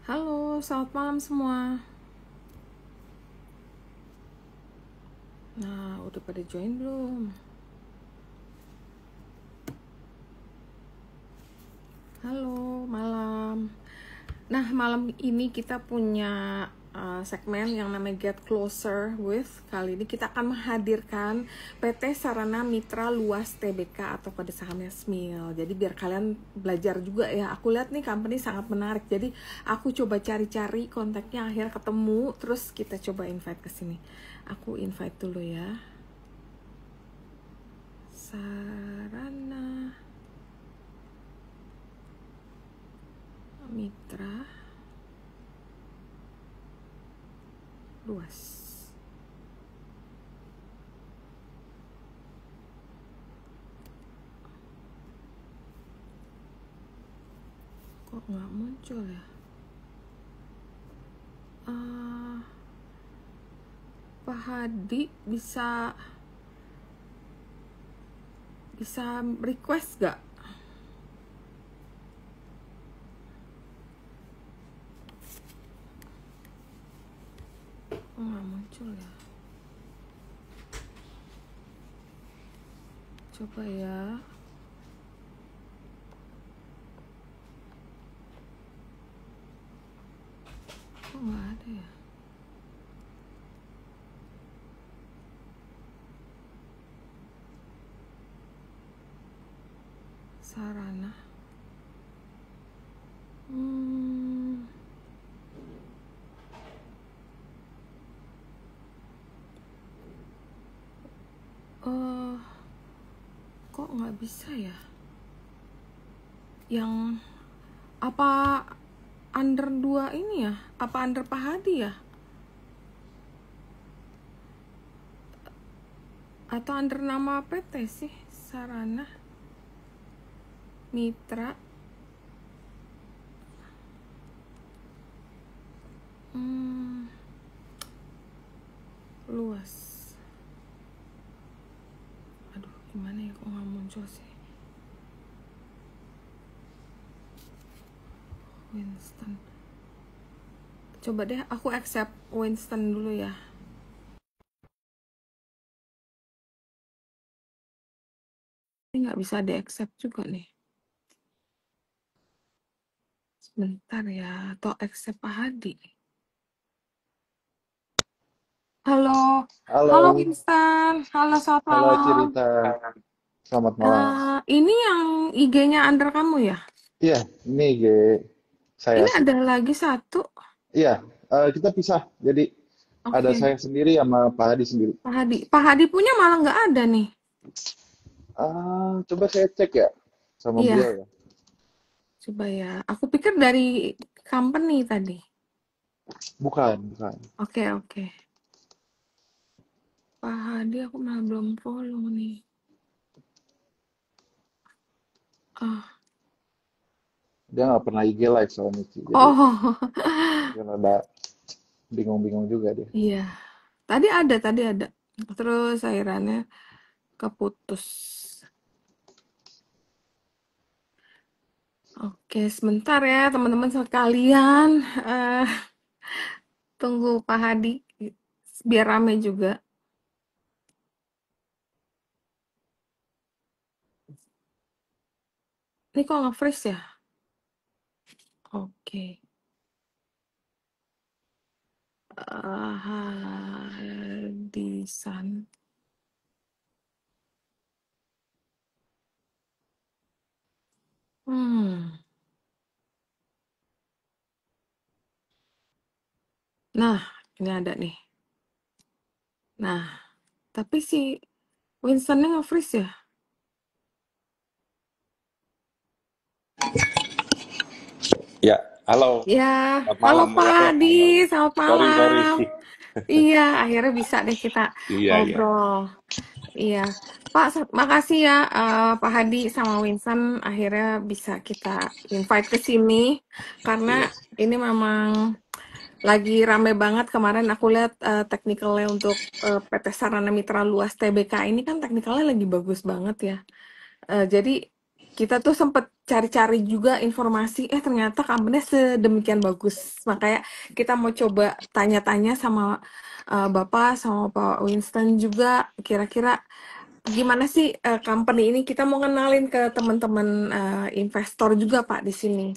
Halo, selamat malam semua. Nah, udah pada join belum? Halo, malam. Nah, malam ini kita punya segmen yang namanya Get Closer with. Kali ini kita akan menghadirkan PT Sarana Mitra Luas Tbk atau pada sahamnya SMIL. Jadi biar kalian belajar juga ya. Aku lihat nih company sangat menarik. Jadi aku coba cari-cari kontaknya, akhirnya ketemu. Terus kita coba invite ke sini. Aku invite dulu ya. Sarana Mitra Luas. Kok nggak muncul ya? Pak Hadi bisa request gak? Kok nggak muncul ya? Coba ya. Kok nggak ada ya? Sarana. Kok nggak bisa ya? Yang apa under 2 ini ya? Apa under Pak Hadi ya? Atau under nama PT sih? Sarana Mitra Luas. Aduh, gimana ya, kok nggak muncul sih? Winston. Coba deh aku accept Winston dulu ya. Ini nggak bisa di-accept juga nih. Sebentar ya, atau accept Pak Hadi. Halo. Halo, Halo Winston. Halo, selamat halo malam. Cirita. Selamat malam. Ini yang IG-nya under kamu ya? Iya, ini IG saya Ini sih. ada lagi satu. Iya, kita pisah. Jadi ada Oke, saya sendiri sama Pak Hadi sendiri. Pak Hadi. Pak Hadi punya malah nggak ada nih. Coba saya cek ya sama beliau Iya, ya. coba ya. Aku pikir dari company tadi. Bukan, bukan. Oke, oke. Pak Hadi aku malah belum follow nih. Ah. Dia nggak pernah IG live soalnya sih. Jadi Oh, dia rada bingung-bingung juga dia. iya. Tadi ada. Terus akhirnya keputus. Oke, sebentar ya teman-teman sekalian. Eh, tunggu Pak Hadi biar rame juga. Ini kok nge-freeze ya? Oke. Hadisan. Nah, ini ada nih. Nah, tapi si Winstonnya nge-freeze ya? Ya, halo. Ya, Selamat halo malam Pak ya. Hadi, selamat Sorry, sorry. malam. Iya, akhirnya bisa deh kita Iya, iya. ngobrol. Iya, Pak, makasih ya Pak Hadi sama Winston akhirnya bisa kita invite ke sini karena Iya. ini memang lagi rame banget. Kemarin aku lihat teknikalnya untuk PT Sarana Mitra Luas Tbk ini kan teknikalnya lagi bagus banget ya. Jadi kita tuh sempet cari-cari juga informasi, ternyata company sedemikian bagus. Makanya kita mau coba tanya-tanya sama Bapak, sama Pak Winston juga, kira-kira gimana sih company ini. Kita mau kenalin ke teman-teman investor juga Pak di sini.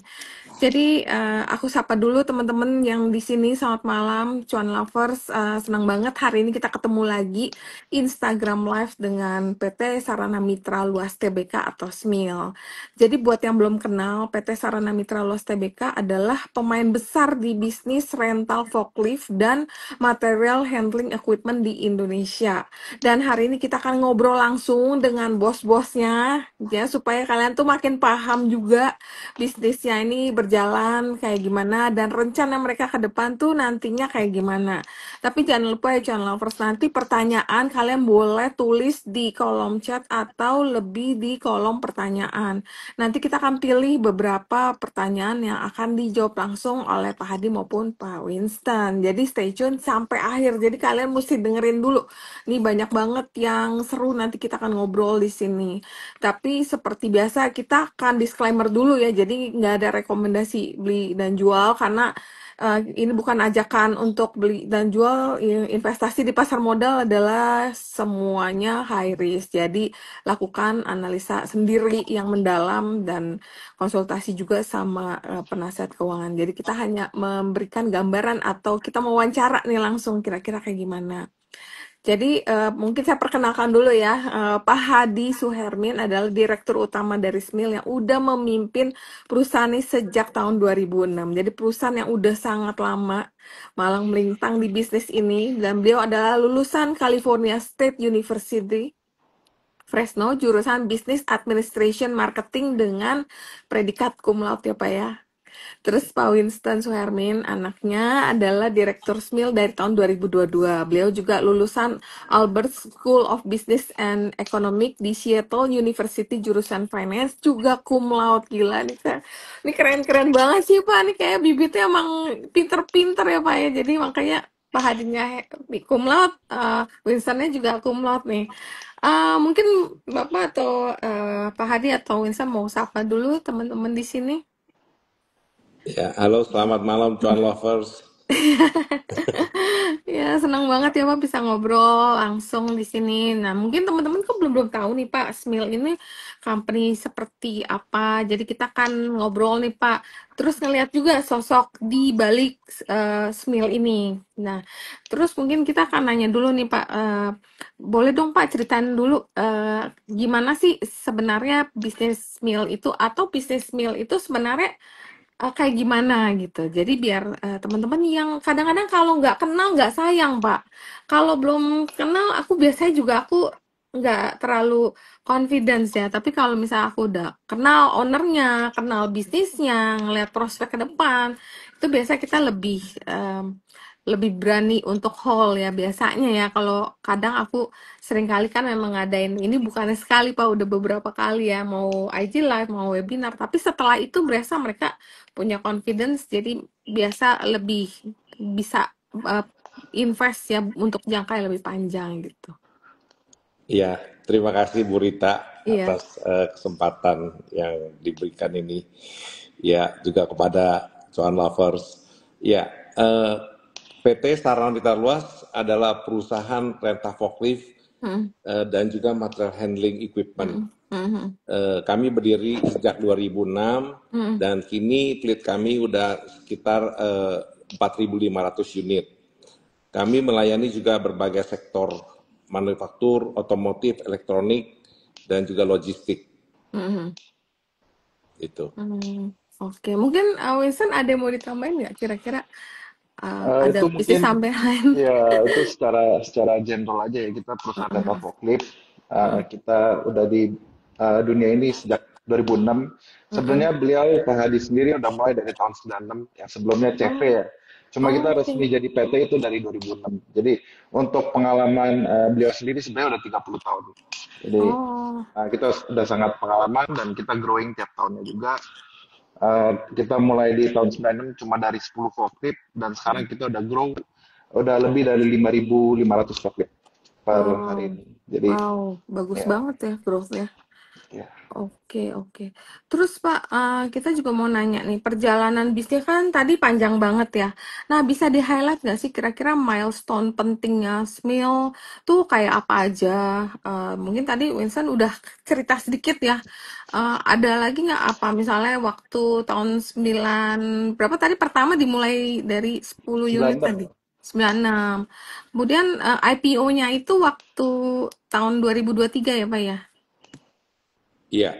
Jadi aku sapa dulu teman-teman yang di sini. Selamat malam, Cuan Lovers. Senang banget hari ini kita ketemu lagi Instagram Live dengan PT Sarana Mitra Luas Tbk atau SMIL. Jadi buat yang belum kenal, PT Sarana Mitra Luas Tbk adalah pemain besar di bisnis rental forklift dan material handling equipment di Indonesia. Dan hari ini kita akan ngobrol langsung dengan bos-bosnya, ya supaya kalian tuh makin paham juga bisnisnya ini berjalan kayak gimana dan rencana mereka ke depan tuh nantinya kayak gimana. Tapi jangan lupa ya Channel Lovers, nanti pertanyaan kalian boleh tulis di kolom chat atau lebih di kolom pertanyaan. Nanti kita akan pilih beberapa pertanyaan yang akan dijawab langsung oleh Pak Hadi maupun Pak Winston. Jadi stay tune sampai akhir. Jadi kalian mesti dengerin dulu. Nih banyak banget yang seru, nanti kita akan ngobrol di sini. Tapi seperti biasa kita akan disclaimer dulu ya, jadi nggak ada rekomendasi beli dan jual karena ini bukan ajakan untuk beli dan jual. Investasi di pasar modal adalah semuanya high risk, jadi lakukan analisa sendiri yang mendalam dan konsultasi juga sama penasihat keuangan. Jadi kita hanya memberikan gambaran atau kita mewawancara nih langsung kira-kira kayak gimana. Jadi mungkin saya perkenalkan dulu ya, Pak Hadi Suhermin adalah Direktur Utama dari SMIL yang udah memimpin perusahaan ini sejak tahun 2006. Jadi perusahaan yang udah sangat lama malang melintang di bisnis ini, dan beliau adalah lulusan California State University, Fresno, jurusan Business Administration Marketing dengan predikat cum laude ya Pak ya. Terus Pak Winston Suhermin, anaknya adalah Direktur SMIL dari tahun 2022. Beliau juga lulusan Albert School of Business and Economic di Seattle University, jurusan Finance, juga cum laude. Gila nih, ini keren-keren banget sih Pak. Ini kayak bibitnya emang pinter-pinter ya Pak ya. Jadi makanya Pak Hadinya cum laude, Winstonnya juga cum laude nih. Mungkin Bapak atau Pak Hadi atau Winston mau sapa dulu teman-teman di sini. Ya, halo, selamat malam, Cuan Lovers. Ya, senang banget ya Pak bisa ngobrol langsung di sini. Nah, mungkin teman-teman kok belum tahu nih Pak, SMIL ini company seperti apa. Jadi kita akan ngobrol nih Pak. Terus ngelihat juga sosok di balik SMIL ini. Nah, terus mungkin kita akan nanya dulu nih Pak. Boleh dong Pak ceritain dulu gimana sih sebenarnya bisnis SMIL itu, atau bisnis SMIL itu sebenarnya kayak gimana gitu. Jadi biar teman-teman yang kadang-kadang kalau nggak kenal nggak sayang Pak. Kalau belum kenal aku biasanya juga aku nggak terlalu confidence ya. Tapi kalau misalnya aku udah kenal ownernya, kenal bisnisnya, ngeliat prospek ke depan, itu biasanya kita lebih berani untuk haul ya biasanya ya. Kalau kadang aku sering kali kan memang ngadain ini, bukannya sekali Pak, udah beberapa kali ya, mau IG live, mau webinar. Tapi setelah itu berasa mereka punya confidence, jadi biasa lebih bisa invest ya untuk jangka yang lebih panjang gitu. Iya, terima kasih Bu Rita Iya. atas kesempatan yang diberikan ini. Ya, juga kepada Cuan Lovers. Ya, PT Sarana Mitra Luas adalah perusahaan renta forklift dan juga material handling equipment. Kami berdiri sejak 2006 dan kini fleet kami udah sekitar 4.500 unit. Kami melayani juga berbagai sektor manufaktur, otomotif, elektronik, dan juga logistik. Itu. Oke, mungkin Winston ada yang mau ditambahin nggak kira-kira? Ada Itu bisnis mungkin sampai lain? ya itu secara general aja ya, kita perusahaan rental forklift. Kita udah di dunia ini sejak 2006. Sebenarnya beliau Pak Hadi sendiri udah mulai dari tahun 96, yang sebelumnya CV ya. Cuma kita resmi jadi PT itu dari 2006. Jadi untuk pengalaman beliau sendiri sebenarnya udah 30 tahun. Jadi kita udah sangat pengalaman dan kita growing tiap tahunnya juga. Kita mulai di tahun 96 cuma dari 10 forklift dan sekarang kita udah grow udah lebih dari 5.500 forklift per hari ini. Jadi bagus ya. banget ya growth-nya. Ya. Oke, oke. Terus Pak, kita juga mau nanya nih, perjalanan bisnis kan tadi panjang banget ya. Nah, bisa di-highlight nggak sih kira-kira milestone pentingnya Smil tuh kayak apa aja? Mungkin tadi Winston udah cerita sedikit ya. Ada lagi nggak apa misalnya waktu tahun 9, berapa tadi pertama dimulai dari 10 unit 96. tadi? 96. Kemudian IPO-nya itu waktu tahun 2023 ya Pak ya? Iya,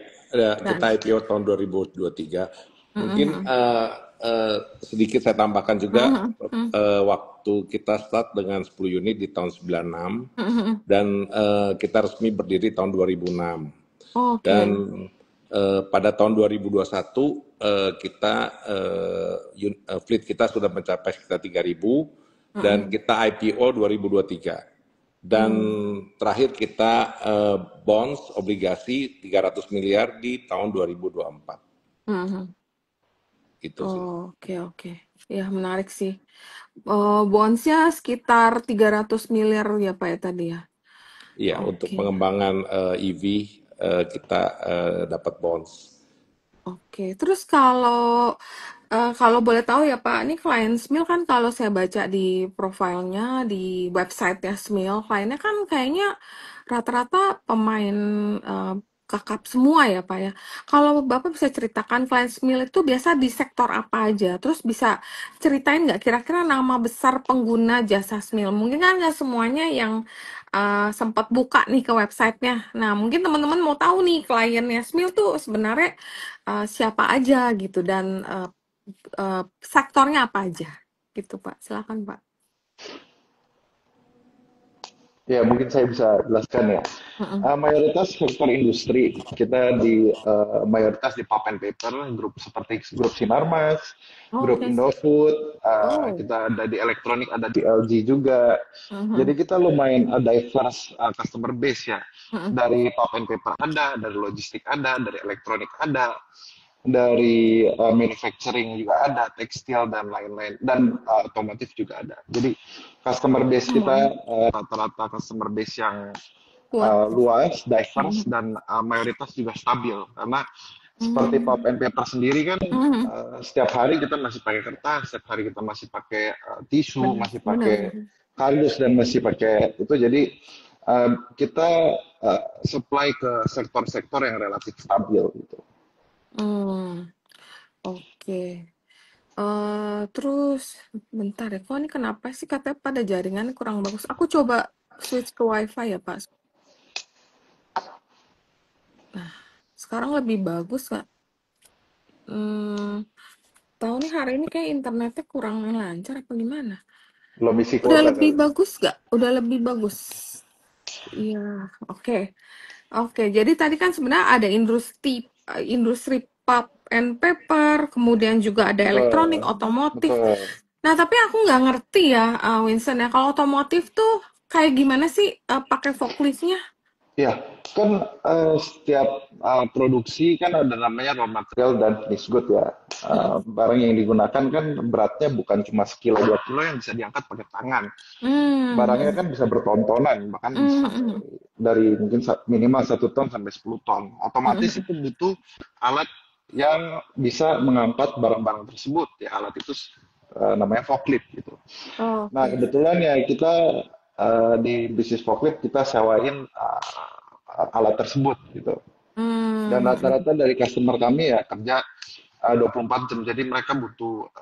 kita Dan, IPO tahun 2023. Mungkin mhm. sedikit saya tambahkan juga, Mhm, mhm, waktu kita start dengan 10 unit di tahun 96 mhm, mhm. dan kita resmi berdiri tahun 2006. Dan Oke. pada tahun 2021 kita fleet kita sudah mencapai sekitar 3.000 dan Mhm, kita IPO 2023. Dan mmm, terakhir kita bonds obligasi 300 miliar di tahun 2024. mhm. Itu sih. Oke, oke. Ya, menarik sih. Bonds-nya sekitar 300 miliar ya, Pak, ya, tadi ya? Iya, untuk Oke, pengembangan EV kita dapat bonds. oke. Terus kalau boleh tahu ya, Pak, ini klien Smil kan kalau saya baca di profilnya, di website-nya Smil, kliennya kan kayaknya rata-rata pemain, eee, Kakap semua ya, Pak, ya. Kalau Bapak bisa ceritakan klien Smil itu biasa di sektor apa aja? Terus bisa ceritain nggak kira-kira nama besar pengguna jasa Smil? Mungkin kan nggak semuanya yang, sempat buka nih ke website-nya. Nah, mungkin teman-teman mau tahu nih kliennya Smil tuh sebenarnya, siapa aja gitu dan, sektornya apa aja? Gitu, Pak. Silakan, Pak. Ya, mungkin saya bisa jelaskan ya. Mhm. Mayoritas sektor industri kita di mayoritas di pulp and paper, grup seperti grup Sinarmas, grup Oke. Indofood, Oh. kita ada di elektronik, ada di LG juga. Jadi Mhm. kita lumayan diverse customer base ya. Mhm. Dari pulp and paper ada, dari logistik ada, dari elektronik ada, dari manufacturing juga ada, tekstil dan lain-lain, dan otomotif juga ada. Jadi customer base kita Semuanya rata-rata customer base yang kuat. luas, diverse, Mhm. dan mayoritas juga stabil. Karena seperti pulp Mmm. and paper sendiri kan Mhm. setiap hari kita masih pakai kertas, setiap hari kita masih pakai tisu, Bener masih bener pakai bener. kardus dan masih pakai itu. Jadi kita supply ke sektor-sektor yang relatif stabil gitu. Mmm, oke. Terus bentar ya, kok ini kenapa sih katanya pada jaringannya kurang bagus? Aku coba switch ke WiFi ya, Pak. Nah, sekarang lebih bagus nggak? Mmm, tahu nih hari ini kayak internetnya kurang lancar apa gimana? Belum isi Udah kuota lebih kali. bagus nggak? Udah lebih bagus? Iya, oke. Oke, jadi tadi kan sebenarnya ada industri pulp and paper, kemudian juga ada elektronik, Betul, otomotif. betul. Nah, tapi aku nggak ngerti ya, Winston ya. Kalau otomotif tuh kayak gimana sih pakai forkliftnya? Ya, kan setiap produksi kan ada namanya raw material dan finished good ya. Mm-mm. Barang yang digunakan kan beratnya bukan cuma sekilo 2 kilo yang bisa diangkat pakai tangan. Barangnya Hmm. kan bisa berton-tonan, bahkan bisa sampai Hmm. dari mungkin minimal 1 ton sampai 10 ton. Otomatis Hmm. itu butuh alat yang bisa mengangkat barang-barang tersebut. Ya, alat itu namanya forklift gitu. Nah, Oke. kebetulan ya kita di bisnis forklift kita sewain alat tersebut gitu. Dan Hmm. rata-rata dari customer kami ya kerja 24 jam. Jadi mereka butuh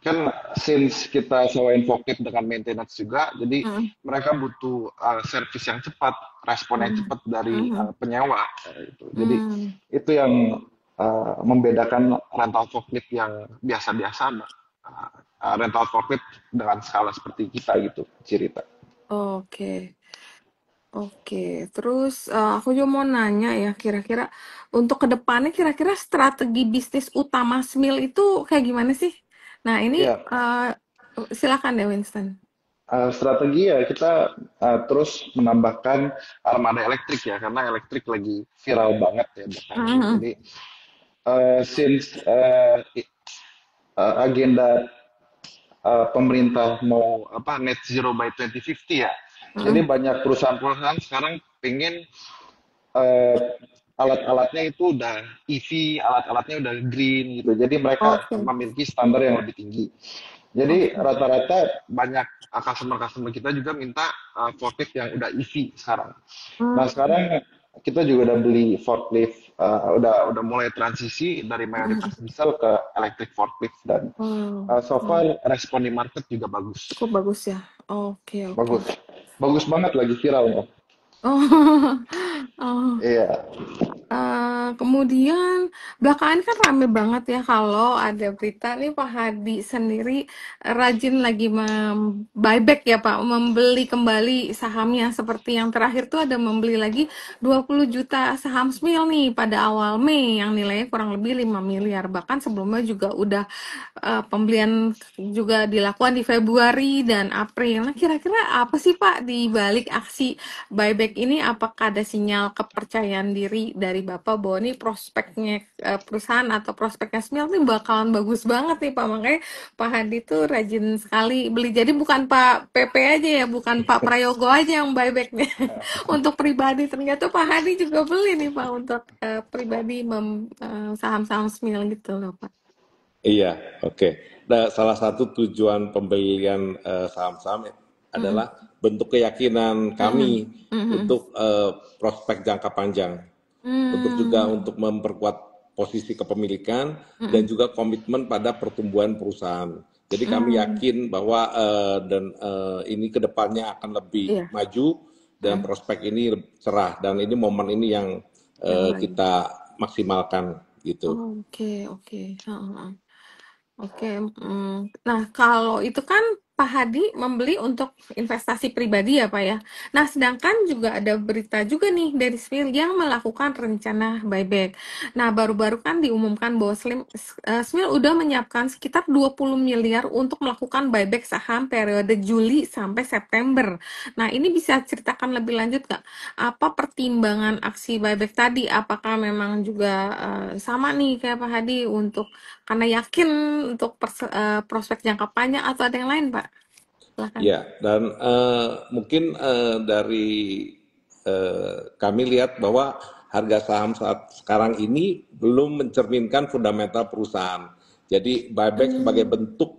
kan since kita sewain forklift dengan maintenance juga, jadi Hmm. mereka butuh service yang cepat, respon yang Hmm. cepat dari Hmm. penyewa itu. Jadi Hmm. itu yang membedakan rental forklift yang biasa-biasa rental forklift dengan skala seperti kita gitu, cerita. Oke. Oke, terus aku juga mau nanya ya, kira-kira untuk kedepannya kira-kira strategi bisnis utama Smil itu kayak gimana sih? Nah, ini Ya, silakan deh Winston. strategi ya kita terus menambahkan armada elektrik ya, karena elektrik lagi viral banget ya belakangan ini. Mhm. Jadi since agenda pemerintah mau apa net zero by 2050 ya. Jadi Mhm. banyak perusahaan-perusahaan sekarang pengen eh, alat-alatnya itu udah EV, alat-alatnya udah green gitu. Jadi mereka Oke, memiliki standar yang lebih tinggi. Jadi oke. rata-rata banyak customer-customer kita juga minta forklift yang udah EV sekarang. Nah Hmm. sekarang kita juga udah beli forklift, udah mulai transisi dari mayoritas diesel ke electric forklift dan Wow, so wow. far respon di market juga Cukup bagus, bagus ya. Oke, oke. bagus, bagus banget lagi viral ya. Oh, oh. Iya, Kemudian belakangan kan rame banget ya kalau ada berita nih Pak Hadi sendiri rajin lagi buyback ya Pak, membeli kembali sahamnya seperti yang terakhir tuh ada membeli lagi 20 juta saham SMIL nih pada awal Mei yang nilainya kurang lebih 5 miliar. Bahkan sebelumnya juga udah pembelian juga dilakukan di Februari dan April. Nah, kira-kira apa sih Pak di balik aksi buyback ini? Apakah ada sinyal kepercayaan diri dari Bapak bahwa ini prospeknya perusahaan atau prospeknya SMIL ini bakalan bagus banget nih Pak? Makanya Pak Hadi tuh rajin sekali beli. Jadi bukan Pak PP aja ya, bukan Pak Prayogo aja yang buybacknya. Untuk pribadi ternyata Pak Hadi juga beli nih Pak untuk pribadi saham-saham SMIL gitu loh Pak. Iya, oke. Nah, salah satu tujuan pembelian saham-saham Mm-mm. adalah bentuk keyakinan Mm-mm. kami Mm-mm. untuk prospek jangka panjang, untuk juga Hmm. untuk memperkuat posisi kepemilikan dan Mm-mm. juga komitmen pada pertumbuhan perusahaan. Jadi kami Hmm. yakin bahwa ini kedepannya akan lebih Iya. maju dan Mm. prospek ini cerah dan ini momen ini yang Yang lagi. kita maksimalkan gitu. Oke, oke. Heeh. Oke, nah kalau itu kan Pak Hadi membeli untuk investasi pribadi ya Pak ya. Nah sedangkan juga ada berita juga nih dari SMIL yang melakukan rencana buyback. Nah baru-baru kan diumumkan bahwa SMIL udah menyiapkan sekitar 20 miliar untuk melakukan buyback saham periode Juli sampai September. Nah ini bisa ceritakan lebih lanjut nggak? Apa pertimbangan aksi buyback tadi? Apakah memang juga sama nih kayak Pak Hadi untuk karena yakin untuk prospek jangka panjang atau ada yang lain, Pak? Silakan. Ya, dan mungkin dari kami lihat bahwa harga saham saat sekarang ini belum mencerminkan fundamental perusahaan. Jadi buyback sebagai Hmm. bentuk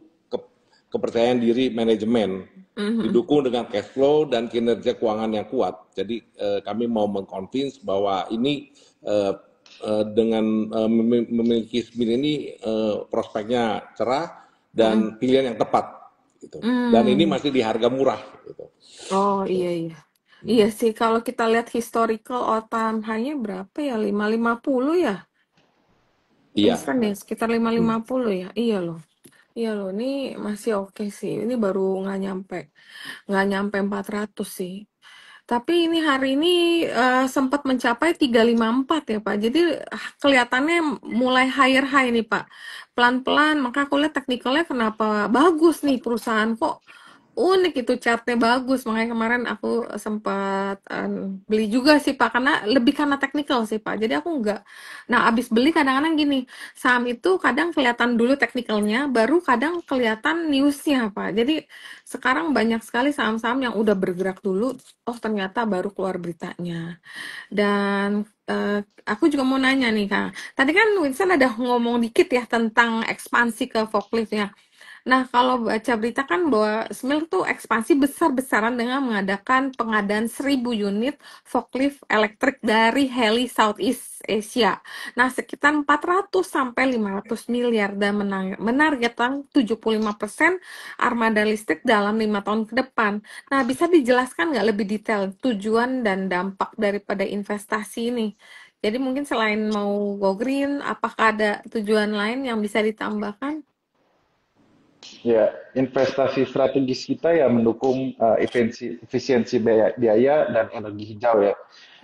kepercayaan diri manajemen, Mhm. didukung dengan cash flow dan kinerja keuangan yang kuat. Jadi kami mau mengconvince bahwa ini dengan memiliki SMIN ini prospeknya cerah Mhm. dan pilihan yang tepat gitu. Dan ini Hmm. masih di harga murah gitu. Oh iya iya. Iya sih kalau kita lihat historical all time high-nya berapa ya? 550 ya? Iya. Instan ya sekitar Hmm. 550 ya. Iya loh. Iya loh, ini masih oke sih. Ini baru nggak nyampe 400 sih. Tapi ini hari ini sempat mencapai 354 ya Pak. Jadi kelihatannya mulai higher high nih Pak. Pelan-pelan, maka aku lihat teknikalnya kenapa bagus nih perusahaan kok unik itu chartnya bagus. Makanya kemarin aku sempat beli juga sih Pak. Karena teknikal sih Pak. Jadi aku nggak. Nah abis beli kadang-kadang gini. Saham itu kadang kelihatan dulu teknikalnya, baru kadang kelihatan newsnya Pak. Jadi sekarang banyak sekali saham-saham yang udah bergerak dulu, oh ternyata baru keluar beritanya. Dan aku juga mau nanya nih Kak, tadi kan Winston ada ngomong dikit ya tentang ekspansi ke forklift ya. Nah, kalau baca berita kan bahwa SMIL tuh ekspansi besar-besaran dengan mengadakan pengadaan 1.000 unit forklift elektrik dari Heli Southeast Asia. Nah, sekitar 400 sampai 500 miliar dan menargetkan 75% armada listrik dalam 5 tahun ke depan. Nah, bisa dijelaskan nggak lebih detail tujuan dan dampak daripada investasi ini? Jadi mungkin selain mau go green, apakah ada tujuan lain yang bisa ditambahkan? ya investasi strategis kita ya mendukung efisiensi biaya dan energi hijau ya.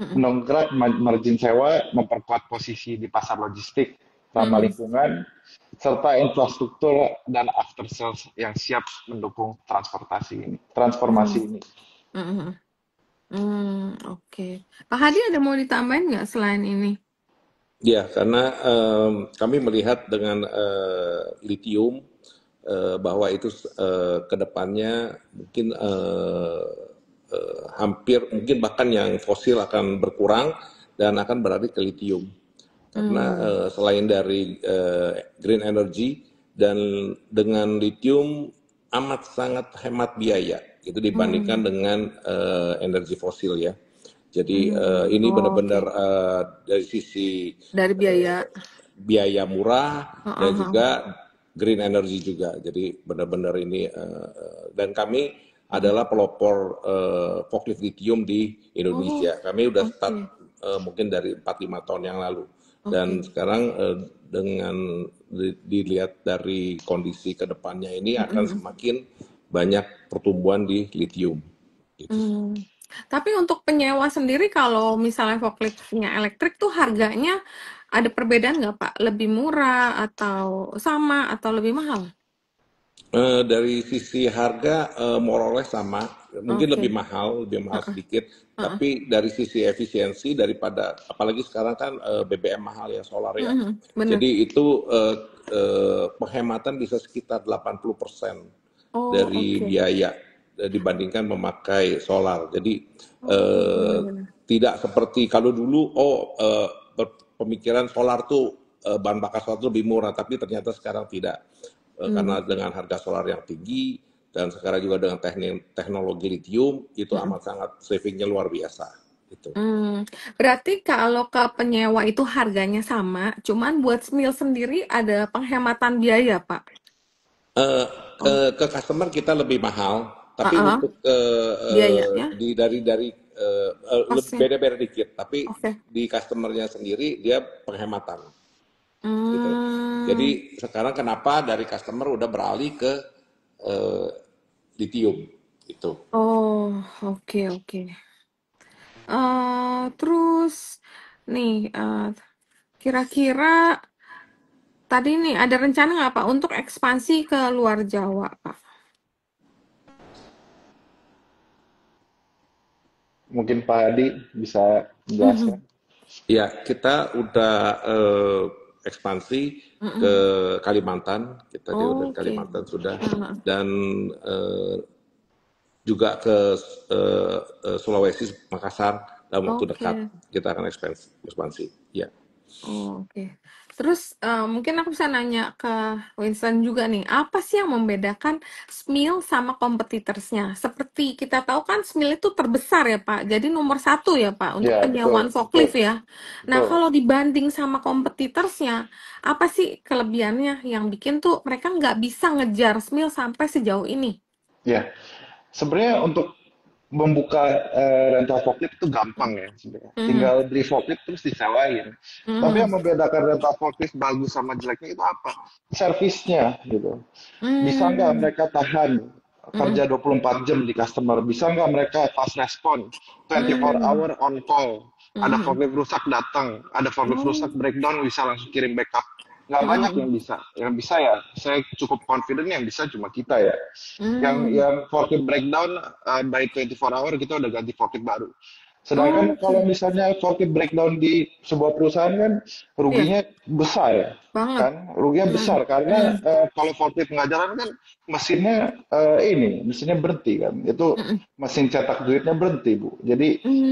Mm-mm. Mendongkrak margin sewa, memperkuat posisi di pasar logistik, ramah Mm-mm. lingkungan, serta infrastruktur dan after sales yang siap mendukung transformasi Mm. ini. Mm-mm. Oke. Pak Hadi ada mau ditambahin nggak selain ini? Ya, karena kami melihat dengan lithium bahwa itu ke depannya mungkin hampir mungkin bahkan yang fosil akan berkurang dan akan beralih ke lithium. Karena selain dari green energy dan dengan lithium amat sangat hemat biaya itu dibandingkan dengan energi fosil ya. Jadi ini Oh, benar-benar oke. dari sisi Dari biaya. biaya murah dan Heeh. juga green energy juga. Jadi benar-benar ini dan kami adalah pelopor forklift lithium di Oh, Indonesia. Kami udah start oke. mungkin dari 4-5 tahun yang lalu. Dan Oke. sekarang dengan dilihat dari kondisi kedepannya ini akan Mm-mm. semakin banyak pertumbuhan di lithium. Gitu. Hmm. Tapi untuk penyewa sendiri kalau misalnya forkliftnya elektrik tuh harganya ada perbedaan nggak Pak? Lebih murah atau sama atau lebih mahal? Dari sisi harga more or less sama, mungkin Oke. lebih mahal Heeh, sedikit, heeh. tapi dari sisi efisiensi daripada apalagi sekarang kan BBM mahal ya solar ya. Bener. Jadi itu penghematan bisa sekitar 80% Oh, dari oke. biaya dibandingkan memakai solar. Jadi Oh, eh, bener-bener. tidak seperti kalau dulu pemikiran solar tuh bahan bakar solar tuh lebih murah, tapi ternyata sekarang tidak. Hmm. Karena dengan harga solar yang tinggi dan sekarang juga dengan teknologi lithium itu Mm-mm. amat sangat savingnya luar biasa itu. Berarti kalau ke penyewa itu harganya sama, cuman buat Smil sendiri ada penghematan biaya, Pak. Eh, Oh, ke customer kita lebih mahal, tapi heeh, untuk biayanya, dari costnya. beda-beda dikit, tapi Oke. di customernya sendiri dia penghematan gitu. Hmm. Jadi sekarang kenapa dari customer udah beralih ke eh, lithium itu. Oh, oke, oke. Terus nih, kira-kira tadi nih ada rencana nggak Pak untuk ekspansi ke luar Jawa, Pak? Mungkin Pak Hadi bisa menjelaskan. Mhm. Ya, kita udah ekspansi ke Mhm. Kalimantan, kita juga udah di Oke. Kalimantan sudah, Heeh. dan eh, juga ke Sulawesi, Makassar dalam waktu dekat Oke. kita akan ekspansi. Ya, Oh, oke. Terus mungkin aku bisa nanya ke Winston juga nih, apa sih yang membedakan Smil sama kompetitorsnya? Seperti kita tahu kan Smil itu terbesar ya Pak, jadi nomor satu ya Pak untuk Ya, penyewaan betul, betul, forklift ya. Nah betul. kalau dibanding sama kompetitorsnya, apa sih kelebihannya yang bikin tuh mereka nggak bisa ngejar Smil sampai sejauh ini? Ya, sebenarnya untuk membuka rental forklift itu gampang ya sebenarnya. Mhm. Tinggal beli forklift terus disewain. Tapi Mhm. yang membedakan rental forklift bagus sama jeleknya itu apa? Servisnya gitu. Bisa nggak Hmm. mereka tahan kerja Mhm. 24 jam di customer? Bisa nggak mereka fast respon? 24 Hmm. hour on call. Ada Mhm. forklift rusak datang, ada forklift rusak Oh. breakdown bisa langsung kirim backup. Nggak banyak Mhm. yang bisa. Yang bisa ya, saya cukup confident yang bisa cuma kita ya. Hmm. Yang forklift breakdown by 24 hour kita udah ganti forklift baru. Oh, Sedangkan kalau oke. misalnya forklift breakdown di sebuah perusahaan kan Iya, ruginya besar banget. kan, ruginya Mhm. besar karena Mhm. kalau forklift nggak jalan kan mesinnya berhenti kan, itu Mhm. mesin cetak duitnya berhenti bu. Jadi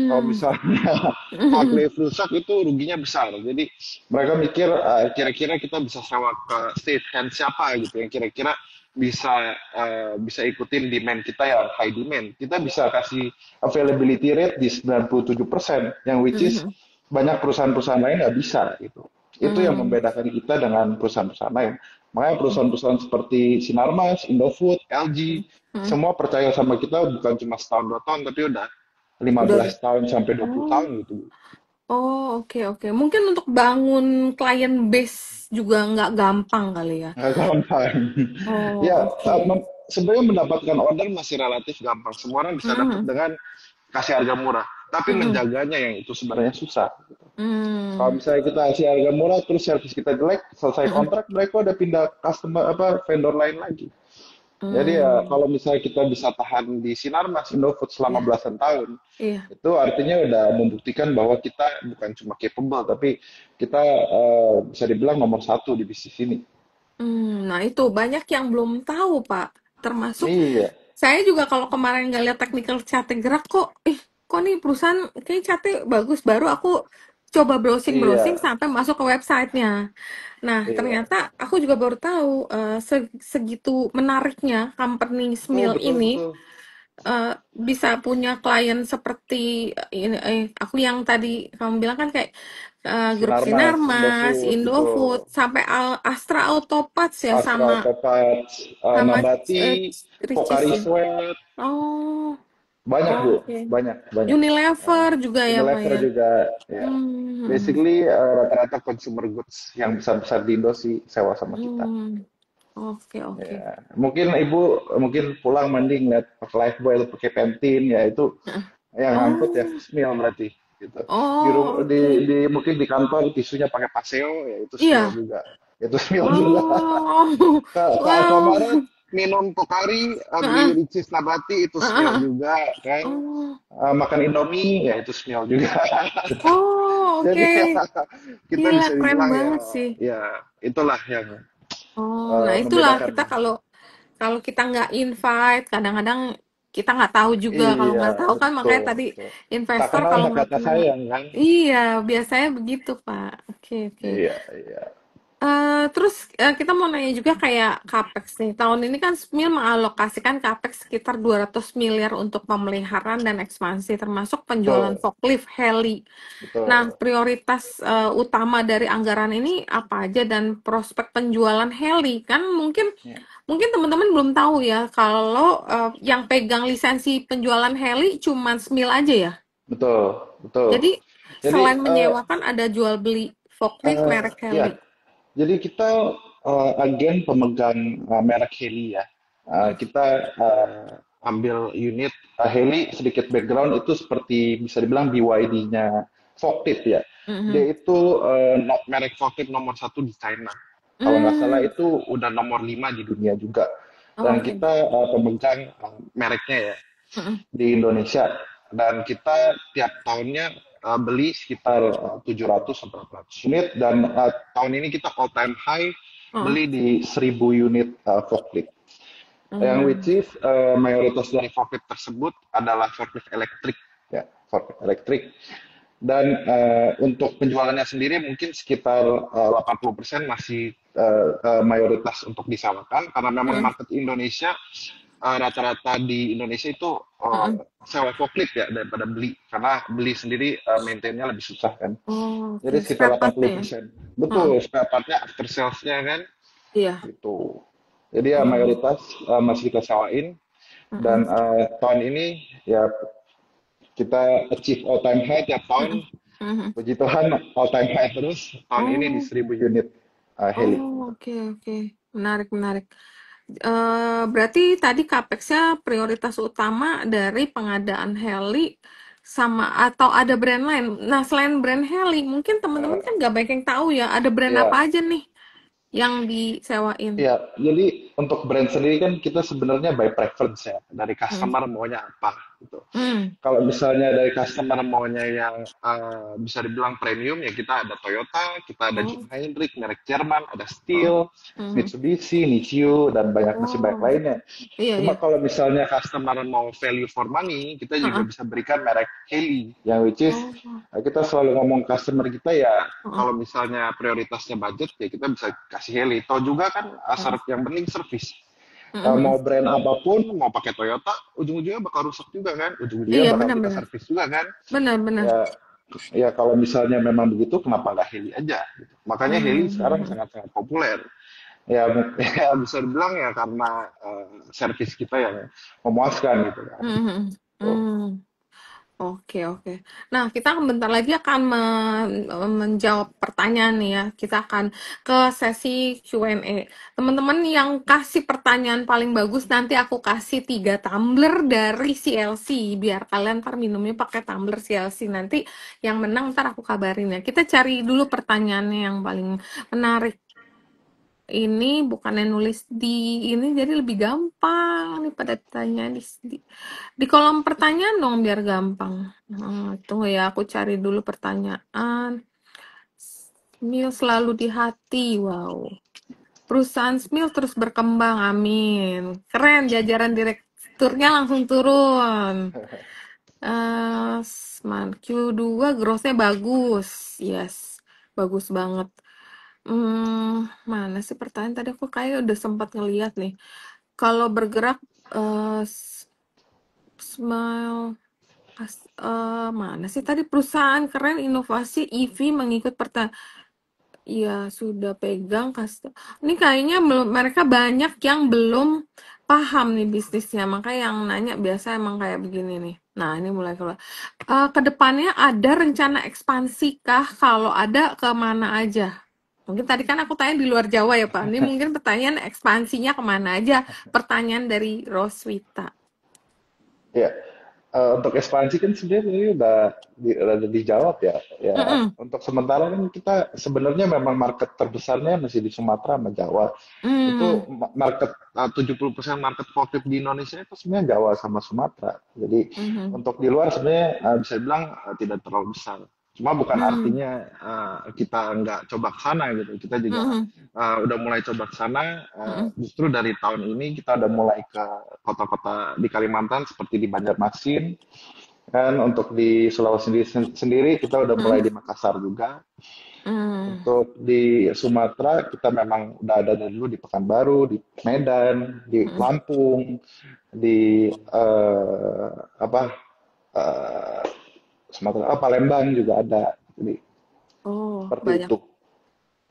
kalau Mmm. misalnya Mhm. forklift rusak itu ruginya besar. Jadi mereka mikir kira-kira kita bisa sewa ke state hand siapa gitu yang kira-kira bisa ikutin demand kita yang high demand. Kita bisa kasih availability rate di 97% yang which is Mhm. banyak perusahaan-perusahaan lain nggak bisa gitu. Itu yang Mmm. membedakan kita dengan perusahaan-perusahaan lain. Makanya perusahaan-perusahaan seperti Sinarmas, Indofood, LG, Mhm. semua percaya sama kita bukan cuma setahun 2 tahun, tapi udah lima Udah belas tahun sampai 20 oh tahun gitu. oh, oke, oke. Mungkin untuk bangun client base juga nggak gampang kali ya? Nggak gampang. Ya, Oh, oke. sebenarnya mendapatkan order masih relatif gampang. Semua orang bisa dapat Mhm. dengan kasih harga murah. Tapi Mhm. menjaganya yang itu sebenarnya susah. Kalau Mmm. misalnya kita kasih harga murah terus servis kita jelek, selesai Mhm. kontrak mereka udah pindah customer apa vendor lain lagi. Jadi ya Mmm. kalau misalnya kita bisa tahan di Sinarmas Indofood selama Iya, belasan tahun, iya. itu artinya udah membuktikan bahwa kita bukan cuma capable, tapi kita bisa dibilang nomor satu di bisnis ini. Nah itu banyak yang belum tahu, Pak. Termasuk Iya, saya juga kalau kemarin nggak lihat technical chart gerak kok, kok nih perusahaan kayak catnya bagus. Baru aku coba browsing-browsing Iya, sampai masuk ke websitenya. Nah, iya. ternyata aku juga baru tahu segitu menariknya company Oh, Smil betul ini betul. bisa punya klien seperti ini, aku yang tadi kamu bilang kan kayak grup Sinarmas, Sinarmas, Indofood, Indofood, betul. sampai Astra Autoparts ya Astra sama Autoparts, sama Nabati, Ricis Pocari ya. Sweat, Oh, banyak Bu, oke. banyak banyak. Unilever Eh, juga ya, Pak Unilever ya. juga, ya. Hmm, Basically rata-rata consumer goods yang besar-besar di Indo sih sewa sama kita. hmm, oke oke. Ya, mungkin Ibu mungkin pulang mandi ngeliat pakai Lifebuoy atau pakai Pantene ya itu yang ngangkut ya Oh, Smil berarti gitu. Di, oh, oke. di mungkin di kantor tisunya pakai Paseo ya itu Smil Iya. juga. Itu Smil juga. Oh, Ke wow. Alfamaret minum Pocari, beli Heeh, Ricis Nabati itu Smil heeh. juga kan. Oh, Makan Indomie ya itu Smil juga. oh, Jadi oke. ya, kita Gila, bisa keren dibilang ya banget sih. ya itulah yang Oh, nah itulah membedakan. kita kalau kalau kita nggak invite, kadang-kadang kita nggak tahu juga. Kalau Iya, nggak tahu kan betul, makanya tadi betul. Tak investor kenal kalau maka nggak tak kenal. sayang kan? Iya, biasanya begitu, Pak. Oke, oke. Iya, iya. Terus kita mau nanya juga kayak CAPEX nih. Tahun ini kan SMIL mengalokasikan CAPEX sekitar 200 miliar untuk pemeliharaan dan ekspansi, termasuk penjualan Betul, forklift heli. Nah, betul. prioritas utama dari anggaran ini apa aja dan prospek penjualan heli kan mungkin Ya, mungkin teman-teman belum tahu ya kalau yang pegang lisensi penjualan heli cuma SMIL aja ya. betul, betul. Jadi Jadi selain menyewakan ada jual beli forklift merek ya, heli. jadi kita agen pemegang merek Heli ya. Kita ambil unit Heli sedikit background itu seperti bisa dibilang BYD-nya Forklift ya. Dia Mhm. itu merek forklift nomor satu di China. Kalau nggak salah Hmm, itu udah nomor 5 di dunia juga. Dan oke. kita pemegang mereknya ya Mhm. di Indonesia. Dan kita tiap tahunnya beli sekitar 700 sampai 800 unit dan tahun ini kita all time high Heeh. beli di 1000 unit forklift. Yang which Hmm. is mayoritas dari forklift tersebut adalah forklift elektrik ya, forklift elektrik. Dan untuk penjualannya sendiri mungkin sekitar 80% masih mayoritas untuk disewakan karena memang Heeh. market Indonesia rata-rata di Indonesia itu Heeh. sewa forklift ya daripada beli karena beli sendiri maintainnya lebih susah kan. Oh, oke. Jadi sekitar Spare part-nya ya? 80%. Heeh. Betul, spare partnya after sales-nya kan Iya. gitu. Jadi ya Oh. mayoritas masih kita sewain Heeh. dan tahun ini ya kita achieve all time high tiap Heeh. tahun. Mhm. Puji Tuhan all time high terus tahun ini di Oh. 1000 unit heli. Oh, oke oke. Menarik menarik. Berarti tadi CAPEX-nya prioritas utama dari pengadaan heli sama atau ada brand lain. Nah, selain brand heli, mungkin teman-teman kan Uh, nggak banyak yang tahu ya, ada brand apa ya, aja nih yang disewain? ya, jadi untuk brand sendiri kan kita sebenarnya by preference ya, dari Hmm. customer maunya apa gitu. Hmm. Kalau misalnya dari customer maunya yang bisa dibilang premium ya kita ada Toyota, kita ada John Oh. Hendrik merek Jerman, ada Oh. Steel, Mhm. Mitsubishi, Nissho dan masih banyak Oh. lainnya. Iya iya. Cuma kalau misalnya customer mau value for money, kita juga Heeh. bisa berikan merek Heli yang which is Oh. kita selalu ngomong customer kita ya Heeh. kalau misalnya prioritasnya budget ya kita bisa kasih Heli. Tahu juga kan Heeh. yang penting service. Mhm. Mau brand apapun, mau pakai Toyota, ujung-ujungnya bakal rusak juga kan, ujung-ujungnya Iya bakal kita benar-benar. servis juga kan. Benar-benar. Ya, ya kalau misalnya memang begitu, kenapa nggak Heli aja? Gitu. Makanya Heli sekarang Hmm. sangat-sangat populer. Ya, ya bisa dibilang ya karena servis kita yang memuaskan gitu kan. Mhm. Tuh. Hmm. Oke, oke. Nah, kita bentar lagi akan menjawab pertanyaan nih ya. Kita akan ke sesi Q&A. Teman-teman yang kasih pertanyaan paling bagus, nanti aku kasih 3 tumbler dari CLC. Biar kalian ntar minumnya pakai tumbler CLC. Nanti yang menang ntar aku kabarin ya. Kita cari dulu pertanyaannya yang paling menarik. Ini bukannya nulis di ini jadi lebih gampang nih pada tanya di kolom pertanyaan dong biar gampang. Tunggu ya, aku cari dulu pertanyaan. Smil selalu di hati, wow. Perusahaan Smil terus berkembang, amin. Keren, jajaran direkturnya langsung turun. Q2 growth-nya bagus, yes, bagus banget. Mana sih pertanyaan tadi aku kayak udah sempat ngeliat nih. Kalau bergerak Smile mana sih tadi perusahaan keren inovasi EV mengikut ya sudah pegang ini kayaknya belum, mereka banyak yang belum paham nih bisnisnya, makanya yang nanya biasa emang kayak begini nih. Nah ini mulai keluar. Kedepannya ada rencana ekspansi kah? Kalau ada, kemana aja? Mungkin tadi kan aku tanya di luar Jawa ya Pak, ini mungkin pertanyaan ekspansinya kemana aja, pertanyaan dari Roswita. Ya, untuk ekspansi kan sebenarnya udah dijawab ya. Ya, Mm-mm. untuk sementara kan kita sebenarnya memang market terbesarnya masih di Sumatera sama Jawa. Itu Mm. market 70% market forklift di Indonesia itu sebenarnya Jawa sama Sumatera. Jadi Mhm. untuk di luar sebenarnya bisa bilang tidak terlalu besar. Cuma bukan Mm. artinya kita nggak coba ke sana gitu. Kita juga Mhm. udah mulai coba ke sana. Mhm. Justru dari tahun ini kita udah mulai ke kota-kota di Kalimantan seperti di Banjarmasin. Dan untuk di Sulawesi sendiri kita udah mulai Mhm. di Makassar juga. Mm. Untuk di Sumatera kita memang udah ada dari dulu di Pekanbaru, di Medan, di Mhm. Lampung, di apa eh, Sumatera, Palembang juga ada. Jadi Oh, seperti banyak. itu.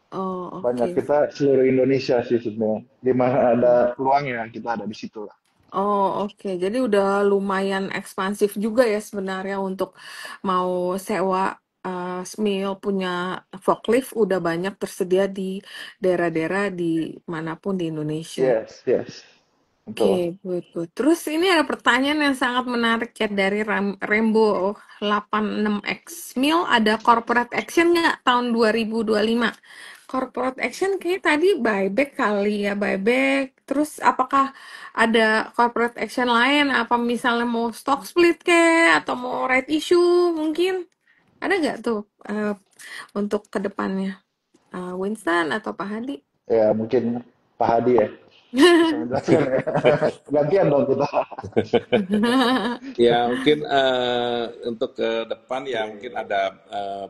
Oh, Banyak oke. kita seluruh Indonesia sih sebenarnya. Di mana ada Hmm. peluangnya kita ada di situ lah. Oh, oke. Jadi udah lumayan ekspansif juga ya sebenarnya untuk mau sewa Smil punya forklift udah banyak tersedia di daerah-daerah di manapun di Indonesia. Yes, yes. Betul. Oke, good, good. Terus ini ada pertanyaan yang sangat menarik ya dari Rainbow 86X. Mil, ada corporate action nggak tahun 2025? Corporate action kayak tadi buyback kali ya, buyback. Terus apakah ada corporate action lain? Apa misalnya mau stock split kayak atau mau right issue mungkin? Ada nggak tuh untuk kedepannya? Winston atau Pak Hadi? Ya mungkin Pak Hadi ya bisa menjelaskan ya. Gantian dong kita. Ya mungkin untuk ke depan ya mungkin ada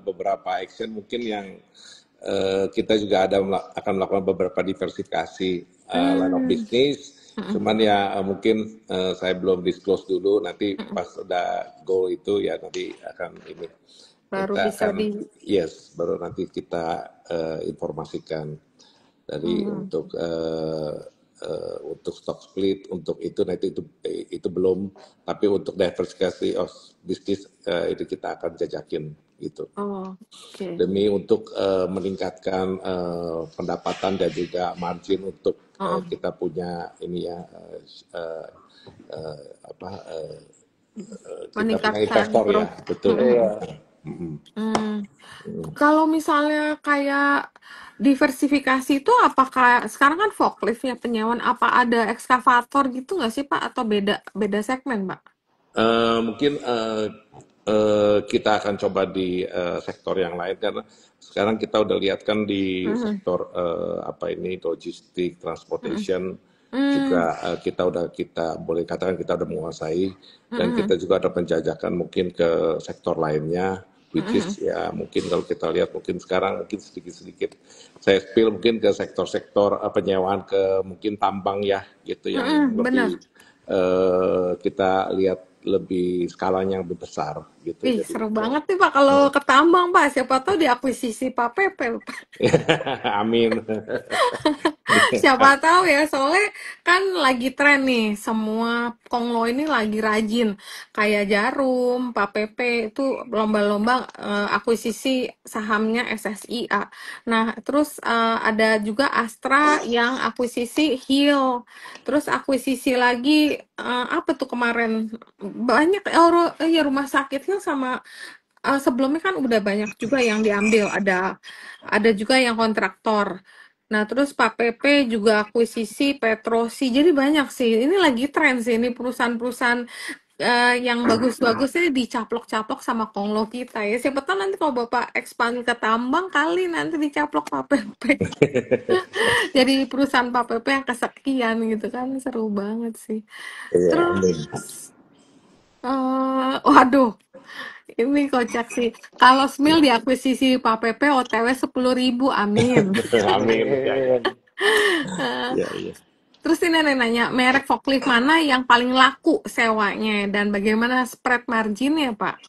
beberapa action mungkin yang kita juga akan melakukan beberapa diversifikasi line of Hmm. business. Mm-mm. Cuman ya mungkin saya belum disclose dulu. Nanti pas udah goal itu ya nanti akan ini Baru kita bisa akan yes baru nanti kita informasikan dari Hmm. untuk stock split untuk itu nanti itu belum, tapi untuk diversifikasi of bisnis itu kita akan jajakin gitu Oh, oke. demi untuk meningkatkan pendapatan dan juga margin untuk Heeh. kita punya ini ya uh, apa kita punya Meningkatkan investor ya growth. betul. Iya. Hmm. Kalau misalnya kayak diversifikasi itu apakah sekarang kan forklift ya penyewaan, apa ada ekskavator gitu nggak sih Pak atau beda beda segmen Pak? Mungkin kita akan coba di sektor yang lain karena sekarang kita udah lihat kan di Mhm. sektor apa ini logistik, Mhm. transportation Hmm. juga kita boleh katakan kita udah menguasai dan Mhm. kita juga ada penjajakan mungkin ke sektor lainnya which is Mhm. ya mungkin kalau kita lihat mungkin sekarang mungkin sedikit-sedikit saya spill mungkin ke sektor-sektor penyewaan ke mungkin tambang ya gitu yang Benar. lebih kita lihat lebih skalanya lebih besar gitu. Ih, Jadi seru banget nih Pak kalau ketambang Pak. Siapa tahu diakuisisi Pak Pepe. amin. Siapa tahu ya, soalnya kan lagi tren nih, semua Konglo ini lagi rajin. Kayak Jarum, Pak Pepe itu lomba-lomba akuisisi sahamnya SSIA. Nah, terus ada juga Astra yang akuisisi Hill. Terus akuisisi lagi apa tuh kemarin? Banyak ya rumah sakit Hill sama sebelumnya kan udah banyak juga yang diambil. Ada juga yang kontraktor. Nah, terus Pak PP juga akuisisi Petrosi. Jadi banyak sih. Ini lagi tren sih. Ini perusahaan-perusahaan yang bagus-bagus ini dicaplok-caplok sama Konglo kita ya. Siapa tahu nanti kalau Bapak expand ke tambang kali nanti dicaplok Pak PP. Jadi perusahaan Pak PP yang kesekian gitu kan. Seru banget sih. Iya, amin. Terus Waduh, ini kocak sih. Kalau Smil diakuisisi Pak PP OTW 10.000, amin. Amin. Ya, ya. Amin. Eh, Ya, ya. Terus ini nanya, merek forklift mana yang paling laku sewanya dan bagaimana spread marginnya, Pak?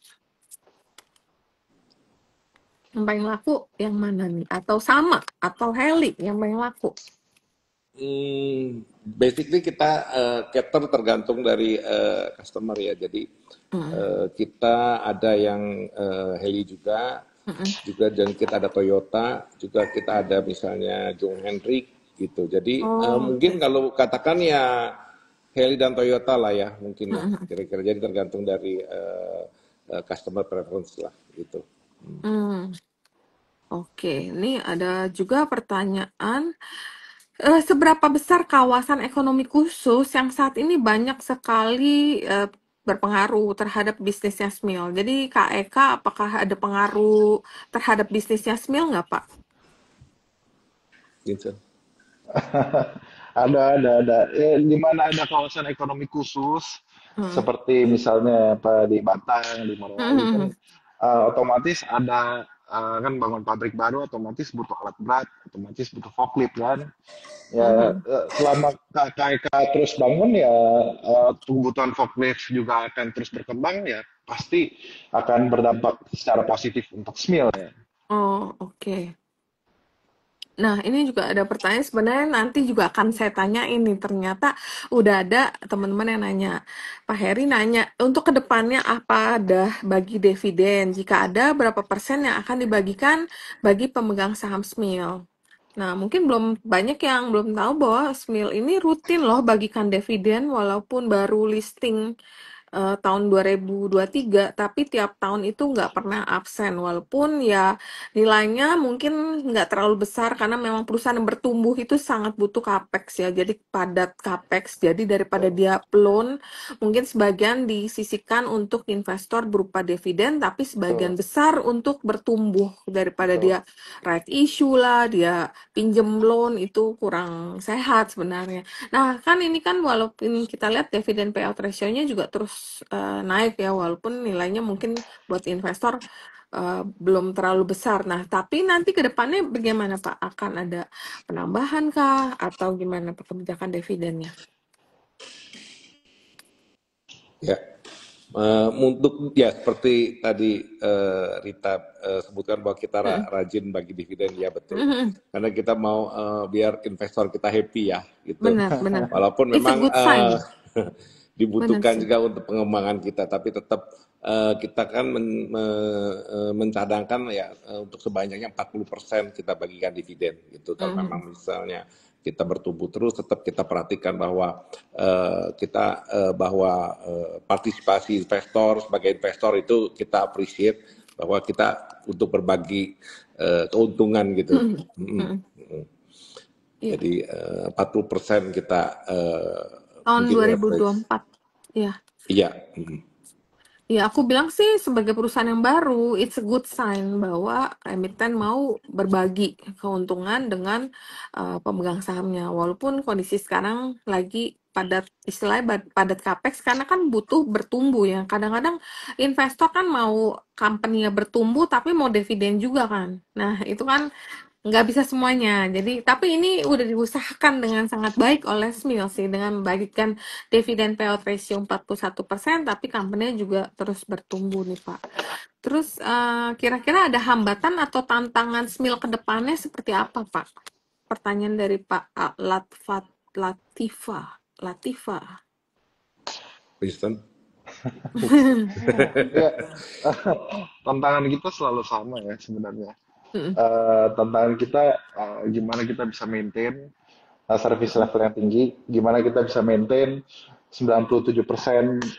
Yang paling laku yang mana nih? Atau sama? Atau Heli yang paling laku? Basically kita cater tergantung dari customer ya. Jadi kita ada yang Heli juga, dan kita ada Toyota, juga kita ada misalnya Jung Hendrik gitu. Jadi Oh, mungkin oke. kalau katakan ya Heli dan Toyota lah ya mungkin ya kira-kira. Jadi tergantung dari customer preference lah gitu. Hmm, oke. Ini ada juga pertanyaan. Seberapa besar kawasan ekonomi khusus yang saat ini banyak sekali berpengaruh terhadap bisnisnya Smil? Jadi Kak Eka, apakah ada pengaruh terhadap bisnisnya Smil nggak, Pak? Gitu. Ada. Di mana ada kawasan ekonomi khusus, Hmm. seperti misalnya apa di Batang, di Morowali kan, Hmm. otomatis ada kan bangun pabrik baru, otomatis butuh alat berat, otomatis butuh forklift kan. Ya, Hmm. selama KK terus bangun ya, kebutuhan forklift juga akan terus berkembang ya, pasti akan berdampak secara positif untuk SMIL ya. Oh, oke. Nah, ini juga ada pertanyaan sebenarnya nanti juga akan saya tanya ini. Ternyata udah ada teman-teman yang nanya. Pak Heri nanya, untuk kedepannya apa ada bagi dividen? Jika ada, berapa persen yang akan dibagikan bagi pemegang saham SMIL? Nah, mungkin belum banyak yang belum tahu bahwa SMIL ini rutin loh bagikan dividen walaupun baru listing tahun 2023, tapi tiap tahun itu nggak pernah absen, walaupun ya nilainya mungkin nggak terlalu besar karena memang perusahaan yang bertumbuh itu sangat butuh capex ya, jadi padat capex, jadi daripada dia loan, mungkin sebagian disisihkan untuk investor berupa dividen, tapi sebagian Betul, besar untuk bertumbuh daripada betul. dia right issue lah, dia pinjem loan itu kurang sehat sebenarnya. Nah, kan ini kan walaupun kita lihat dividen payout ratio-nya juga terus naik ya, walaupun nilainya mungkin buat investor belum terlalu besar. Nah, tapi nanti ke depannya bagaimana Pak? Akan ada penambahan kah? Atau gimana Pak kebijakan dividennya? Ya, untuk ya seperti tadi Rita sebutkan bahwa kita Mm-mm. rajin bagi dividen, ya betul. Mm-mm. Karena kita mau biar investor kita happy ya, gitu. Benar, benar. Walaupun It's a memang good sign. Benar dibutuhkan sih. juga untuk pengembangan kita, tapi tetap kita kan mencadangkan ya untuk sebanyaknya 40% kita bagikan dividen gitu. Kalau Mhm. memang misalnya kita bertumbuh terus, tetap kita perhatikan bahwa partisipasi investor sebagai investor itu kita appreciate bahwa kita untuk berbagi keuntungan gitu. Mhm. Mhm. Iya. Jadi 40% kita Tahun mungkin average. 2024. Iya. Iya. Ya, aku bilang sih sebagai perusahaan yang baru, it's a good sign bahwa emiten mau berbagi keuntungan dengan pemegang sahamnya. Walaupun kondisi sekarang lagi padat, istilahnya padat capex karena kan butuh bertumbuh ya. Kadang-kadang investor kan mau company-nya bertumbuh tapi mau dividen juga kan. Nah, itu kan nggak bisa semuanya. Jadi, tapi ini udah diusahakan dengan sangat baik oleh SMIL sih dengan membagikan dividen payout ratio 41%, tapi company juga terus bertumbuh nih, Pak. Terus kira-kira ada hambatan atau tantangan SMIL ke depannya seperti apa, Pak? Pertanyaan dari Pak Latifa. Latifa. Kristen. Ya, tantangan kita selalu sama ya sebenarnya. Mm-mm. Tantangan kita gimana kita bisa maintain service level yang tinggi, gimana kita bisa maintain 97%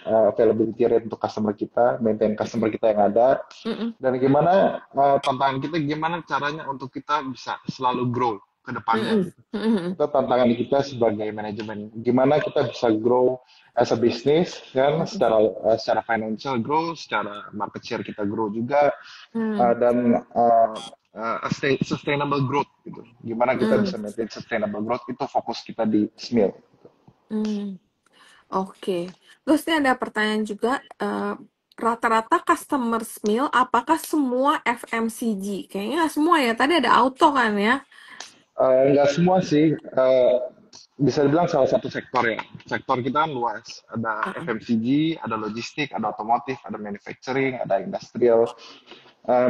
availability rate untuk customer kita, maintain customer kita yang ada, Mm-mm. dan gimana tantangan kita gimana caranya untuk kita bisa selalu grow ke depannya Mm-mm. gitu. Mm-mm. Itu tantangan kita sebagai manajemen. Gimana kita bisa grow as a business kan, Mm-mm. secara financial grow, secara market share kita grow juga, Mm. dan sustainable growth gitu. Gimana kita Mm. bisa maintain sustainable growth itu fokus kita di SMIL. Mm. Oke. Terus ini ada pertanyaan juga, rata-rata customers meal apakah semua FMCG? Kayaknya nggak semua ya. Tadi ada auto kan ya? Nggak semua sih, bisa dibilang salah satu sektor ya. Sektor kita kan luas, ada Ah, FMCG, ada logistik, ada otomotif, ada manufacturing, ada industrial.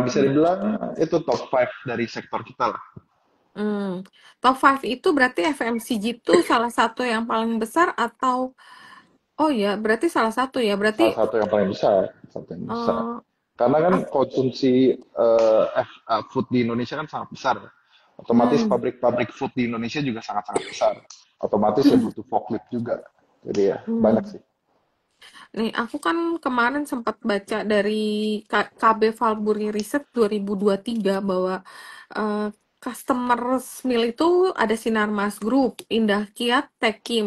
Bisa hmm. dibilang itu top 5 dari sektor kita lah. Hmm. Top 5 itu berarti FMCG itu salah satu yang paling besar atau oh ya, berarti salah satu ya. Berarti Salah satu yang paling besar, satu yang besar. eh Karena kan ah, konsumsi food di Indonesia kan sangat besar. Otomatis hmm. pabrik-pabrik food di Indonesia juga sangat-sangat besar. Otomatis ya butuh forklift juga. Jadi ya banyak Hmm. sih. Nih, aku kan kemarin sempat baca dari KB Valbury Research 2023 bahwa eh, customer meal itu ada Sinarmas Group, Indah Kiat, Tekim,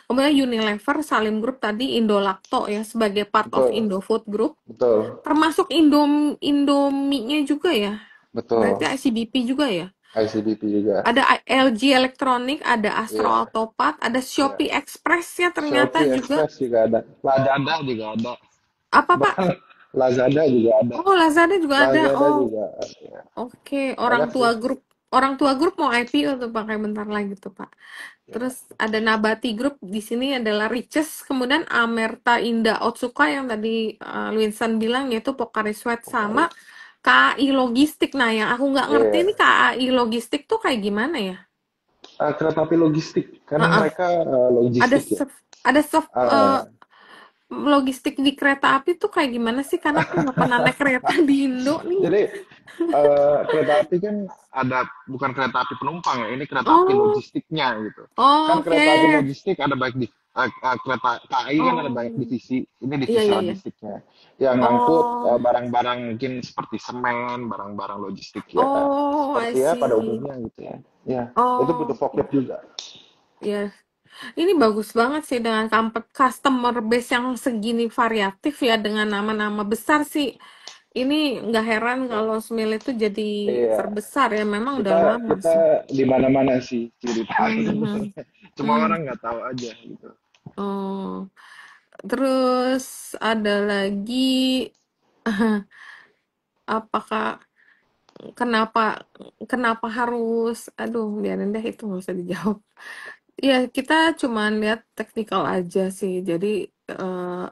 kemudian Unilever, Salim Group tadi, Indolacto ya sebagai part of Betul, Indofood Group, betul, termasuk Indomie-nya juga ya. Berarti betul. ICBP juga ya. ICBP juga. Ada LG Electronic, ada Astro Iya, Autopat, ada iya. Shopee Express ya ternyata Shopee juga. Express juga ada. Lazada juga ada. Apa Pak? Bahkan Lazada juga ada. Oh, Lazada juga ada. Lazada Oh, juga ada. oke. Banyak sih. Orang tua grup mau IPO tuh pakai bentar lagi tuh, Pak. Ya, Terus ada Nabati Group di sini adalah Riches, kemudian Amerta Indah Otsuka yang tadi Luinsan bilang yaitu Pocari Sweat sama Pocari. KAI Logistik. Nah, yang aku nggak ngerti ini Iya. KAI Logistik tuh kayak gimana ya? Kereta api logistik. Kan Heeh. mereka Ada logistik ya. serv- ada serv- Eh, logistik di kereta api tuh kayak gimana sih? Karena aku nggak pernah naik kereta di Indo nih. Jadi kereta api kan ada bukan kereta api penumpang ya, ini kereta api Oh, logistiknya gitu. Kan oke. kereta api logistik ada baik di kereta KAI kan ada banyak Oh, divisi, ini iya divisi iya iya. logistiknya yang ngangkut Oh, barang-barang mungkin seperti semen, barang-barang logistik ya, oh, I seperti ya pada see. umumnya gitu ya. Ya, itu butuh Oh, forklift juga. ya. Ini bagus banget sih dengan customer base yang segini variatif ya dengan nama-nama besar sih. Ini nggak heran kalau Smil itu jadi Iya, terbesar ya. Memang udah kita lama kita sih. di mana-mana sih ceritanya Hmm, hmm, sebenarnya. Cuma hmm. orang nggak tahu aja gitu. Oh, terus ada lagi apakah kenapa kenapa harus aduh biarin deh itu nggak usah dijawab. Ya, kita cuman lihat teknikal aja sih. Jadi, eh,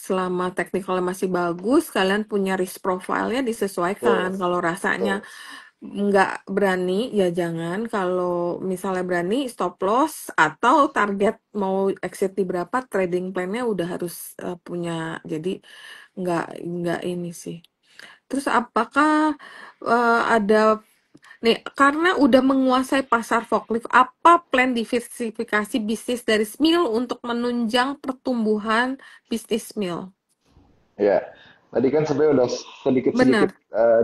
selama teknikalnya masih bagus, kalian punya risk profile-nya disesuaikan. Betul, Kalau rasanya betul. nggak berani, ya jangan. Kalau misalnya berani, stop loss atau target mau exit di berapa, trading plan-nya udah harus punya. Jadi, nggak ini sih. Terus apakah ada nih, karena udah menguasai pasar forklift, apa plan diversifikasi bisnis dari Smil untuk menunjang pertumbuhan bisnis Smil? Ya, tadi kan sebenarnya udah sedikit-sedikit Benar,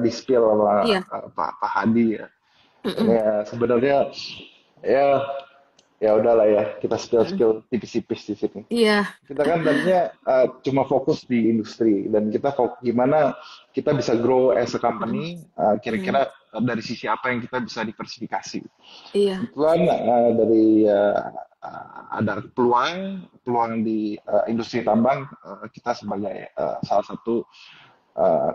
di-spill sama iya. Pak Hadi ya. Ini Mm-mm, ya sebenarnya ya ya udahlah ya kita mm-mm. spill-spill tipis-tipis di sini. Iya, Kita kan tadinya cuma fokus di industri dan kita gimana kita bisa grow as a mm-mm, company mm-mm. kira-kira dari sisi apa yang kita bisa diversifikasi. Iya, Kebetulan dari ada peluang peluang di industri tambang kita sebagai salah satu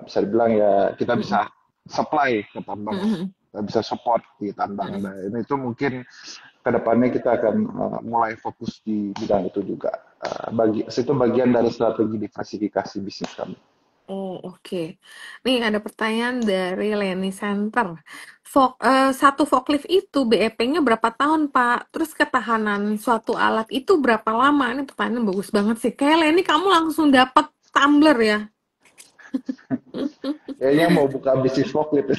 bisa dibilang ya kita mm-mm, bisa supply ke tambang, mm-mm, kita bisa support di tambang. mm-mm. Dan itu mungkin kedepannya kita akan mulai fokus di bidang itu juga. Itu bagian dari strategi diversifikasi bisnis kami. Oh, oke. Nih ada pertanyaan dari Leni Center. Satu forklift itu BEP-nya berapa tahun, Pak? Terus ketahanan suatu alat itu berapa lama? Ini pertanyaan bagus banget sih. Kayak Leni kamu langsung dapat tumbler ya. Kayaknya mau buka bisnis forklift.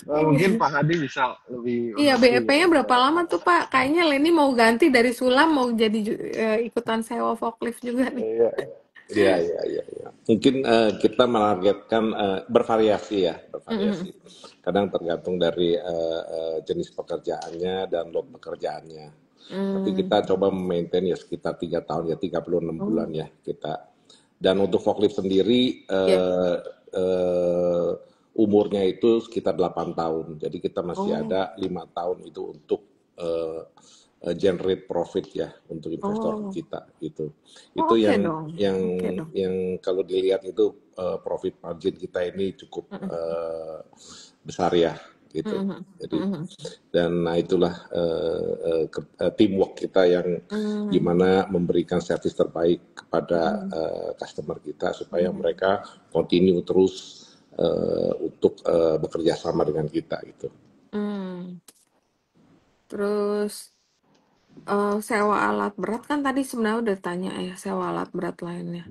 Mungkin Pak Hadi bisa lebih Iya, mengerti BEP-nya berapa lama tuh, Pak? Kayaknya Leni mau ganti dari Sulam mau jadi ikutan sewa forklift juga nih. Iya, Iya, iya, iya, iya. Mungkin kita menargetkan bervariasi ya, Mm-mm. bervariasi. Kadang tergantung dari jenis pekerjaannya dan load pekerjaannya. Tapi Mm. kita coba memaintain ya sekitar 3 tahun ya, 36 bulan Oh, ya kita. Dan untuk forklift sendiri ya. eh, umurnya itu sekitar 8 tahun. Jadi kita masih Oh, ada 5 tahun itu untuk eh, generate profit ya untuk investor Oh, kita gitu. oh Itu oke yang dong, yang oke dong. yang kalau dilihat itu profit margin kita ini cukup besar ya gitu. Mhm, Jadi mhm, dan nah itulah teamwork kita yang mhm, gimana memberikan service terbaik kepada mhm, customer kita supaya mhm, mereka continue terus untuk bekerja sama dengan kita gitu. mhm. Terus sewa alat berat kan tadi sebenarnya udah tanya ya sewa alat berat lainnya.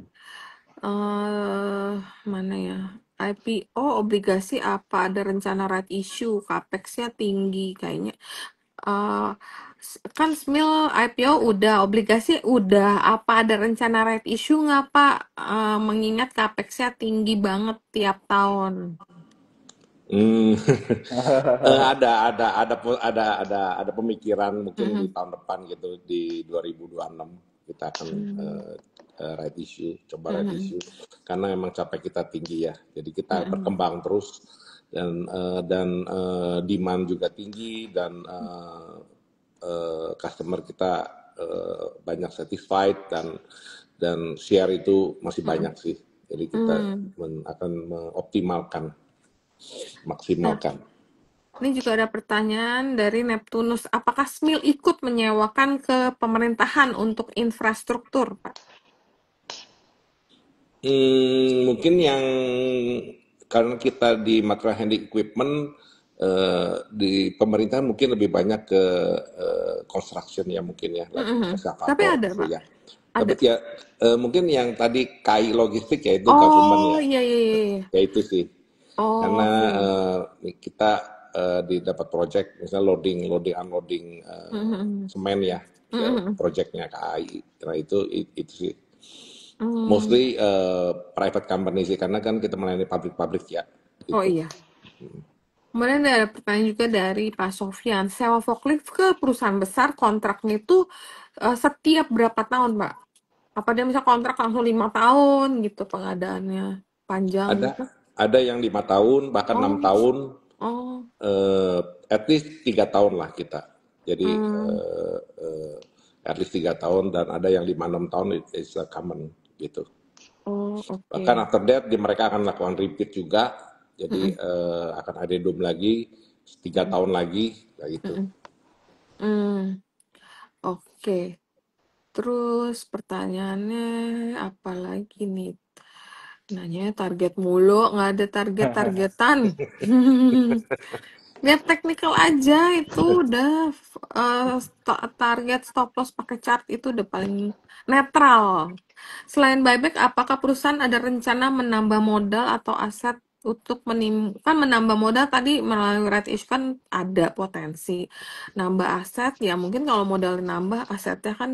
Mana ya? IPO obligasi apa ada rencana right issue, capex-nya tinggi kayaknya. eh kan SMIL IPO udah, obligasi udah, apa ada rencana right issue nggak Pak? Mengingat capex-nya tinggi banget tiap tahun. Hmm, ada pemikiran mungkin di Mhm, tahun depan gitu di 2026 kita akan mhm, right issue, coba right mhm, issue karena memang capek kita tinggi ya. Jadi kita mhm, berkembang terus dan demand juga tinggi dan customer kita banyak satisfied dan share itu masih mhm, banyak sih. Jadi kita mhm. akan mengoptimalkan, Nah, maksimalkan. ini juga ada pertanyaan dari Neptunus. Apakah SMIL ikut menyewakan ke pemerintahan untuk infrastruktur, Pak? Mungkin yang karena kita di material handling equipment di pemerintahan mungkin lebih banyak ke construction ya mungkin ya, like Mhm. Tapi eskavator ada, gitu Pak. ya. Tapi Ada. ya mungkin yang tadi KI logistik ya itu government Oh, ya, iya, iya, iya, iya. ya itu sih. Oh, Karena oke. kita dapat project misalnya loading, loading, unloading Mhm. semen ya, Mhm. projectnya KAI. Nah itu sih Hmm. mostly private company sih karena kan kita melayani pabrik-pabrik ya Oh gitu. iya. Kemudian ada pertanyaan juga dari Pak Sofyan. Sewa forklift ke perusahaan besar kontraknya itu setiap berapa tahun, Pak? Apa dia bisa kontrak langsung 5 tahun gitu pengadaannya panjang Ada gitu? ada yang 5 tahun bahkan 6 Oh, tahun oh, at least 3 tahun lah kita. Jadi hmm, at least 3 tahun dan ada yang 5-6 tahun is common gitu. oh, oke. Bahkan after that mereka akan melakukan repeat juga. Jadi Mm-mm, akan addendum lagi 3 tahun lagi kayak gitu. mm-mm, mm. Oke. Terus pertanyaannya apa lagi nih? Nanya target mulu, nggak ada target-targetan. Lihat teknikal aja itu udah target stop loss pakai chart itu udah paling netral. Selain buyback, apakah perusahaan ada rencana menambah modal atau aset untuk kan menambah modal tadi melalui right issue kan ada potensi. Nambah aset ya mungkin kalau modal nambah asetnya kan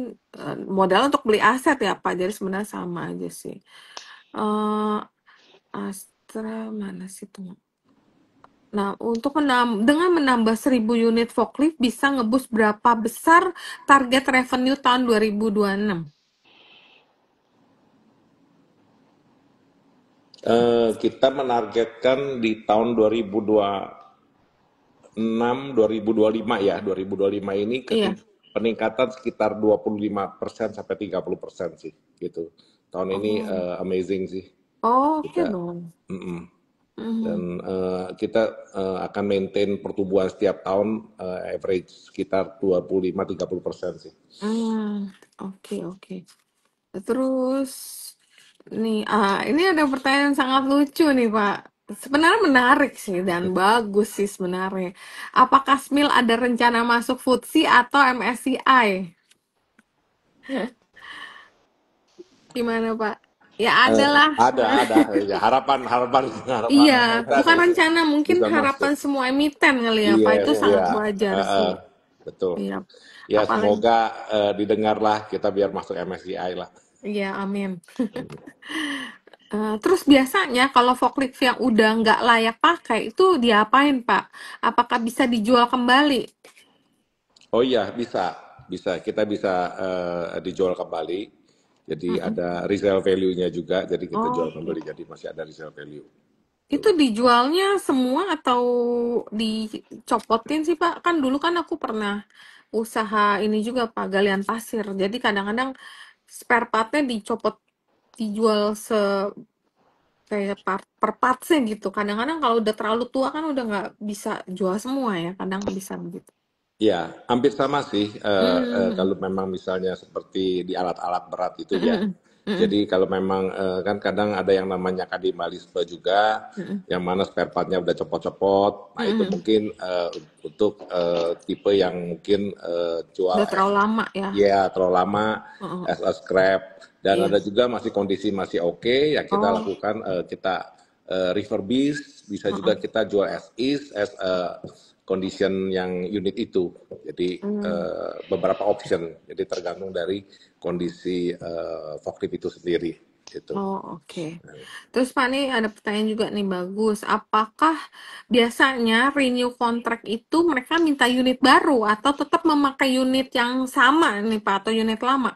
modal untuk beli aset ya Pak. Jadi sebenarnya sama aja sih. eh Astra mana sih tuh? Nah, untuk dengan menambah 1.000 unit forklift bisa ngebus berapa besar target revenue tahun 2026? Kita menargetkan di tahun 2026, 2025 ya, 2025 ini Iya. peningkatan sekitar 25% sampai 30% sih, gitu. Tahun ini Oh, amazing sih oke kita, dong. mm-mm. Dan Mhm. kita akan maintain pertumbuhan setiap tahun average sekitar 25-30% sih. Oke, oke. Terus nih, ini ada pertanyaan sangat lucu nih, Pak. Sebenarnya menarik sih dan bagus sih sebenarnya. Apakah SMIL ada rencana masuk FTSE atau MSCI? Gimana, Pak? Ya ada lah. Ada ya harapan harapan harapan Iya, kita bukan rencana, mungkin bisa harapan masuk. semua emiten kali ya, Pak. Iya, Itu sangat iya, wajar sih. heeh, betul. Iya, Ya apalagi, semoga didengarlah kita biar masuk MSCI lah. iya, amin. Terus biasanya kalau forklift yang udah nggak layak pakai itu diapain, Pak? Apakah bisa dijual kembali? Oh iya, bisa, bisa. Kita bisa dijual kembali. Jadi Mm-mm. ada resale value-nya juga. Jadi kita jual Oke. kembali. Jadi masih ada resale value. Itu Tuh. dijualnya semua atau dicopotin sih, Pak? Kan dulu kan aku pernah usaha ini juga Pak, galian pasir. Jadi kadang-kadang spare partnya dicopot, dijual kayak per partsnya gitu. Kadang-kadang kalau udah terlalu tua kan udah nggak bisa jual semua ya, kadang bisa begitu. Ya, hampir sama sih Hmm, kalau memang misalnya seperti di alat-alat berat itu ya. hmm, hmm, Jadi kalau memang kan kadang ada yang namanya kadimalisme juga, hmm, yang mana spare part-nya udah copot-copot. Nah itu hmm. mungkin untuk tipe yang mungkin jual Udah terlalu lama ya. ya terlalu lama Heeh, as a scrap. Dan iya. ada juga masih kondisi masih oke, yang kita Oh, lakukan kita refurbish, bisa juga heeh. kita jual as is, as a condition yang unit itu. Jadi Hmm. beberapa option, jadi tergantung dari kondisi forklift itu sendiri. Gitu. Oh, oke. Terus Pak nih ada pertanyaan juga nih bagus. Apakah biasanya renew kontrak itu mereka minta unit baru atau tetap memakai unit yang sama nih Pak atau unit lama?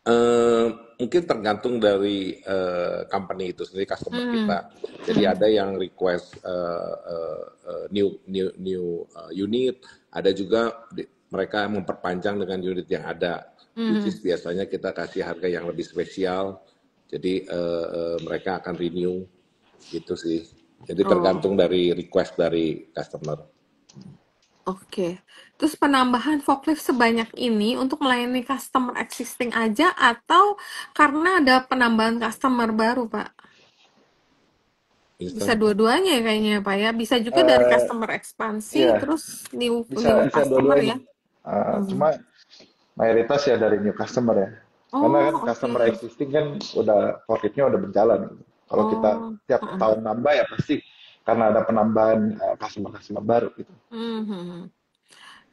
Eh, Mungkin tergantung dari company itu sendiri, customer Hmm. kita. Jadi ada yang request new unit, ada juga mereka memperpanjang dengan unit yang ada, which is biasanya kita kasih harga yang lebih spesial. Jadi mereka akan renew gitu sih. Jadi Oh, tergantung dari request dari customer. oke. Terus penambahan forklift sebanyak ini untuk melayani customer existing aja atau karena ada penambahan customer baru, Pak? Bisa Instan. dua-duanya ya kayaknya ya, Pak ya. Bisa juga dari Eh, customer ekspansi iya, terus new bisa new bisa customer dua-duanya. ya. Hmm. Cuma mayoritas ya dari new customer ya. Karena kan Oh, customer oke. existing kan udah profitnya udah berjalan gitu. Kalau kita Oh, tiap heeh. tahun nambah ya pasti karena ada penambahan customer-customer baru gitu. Mhm.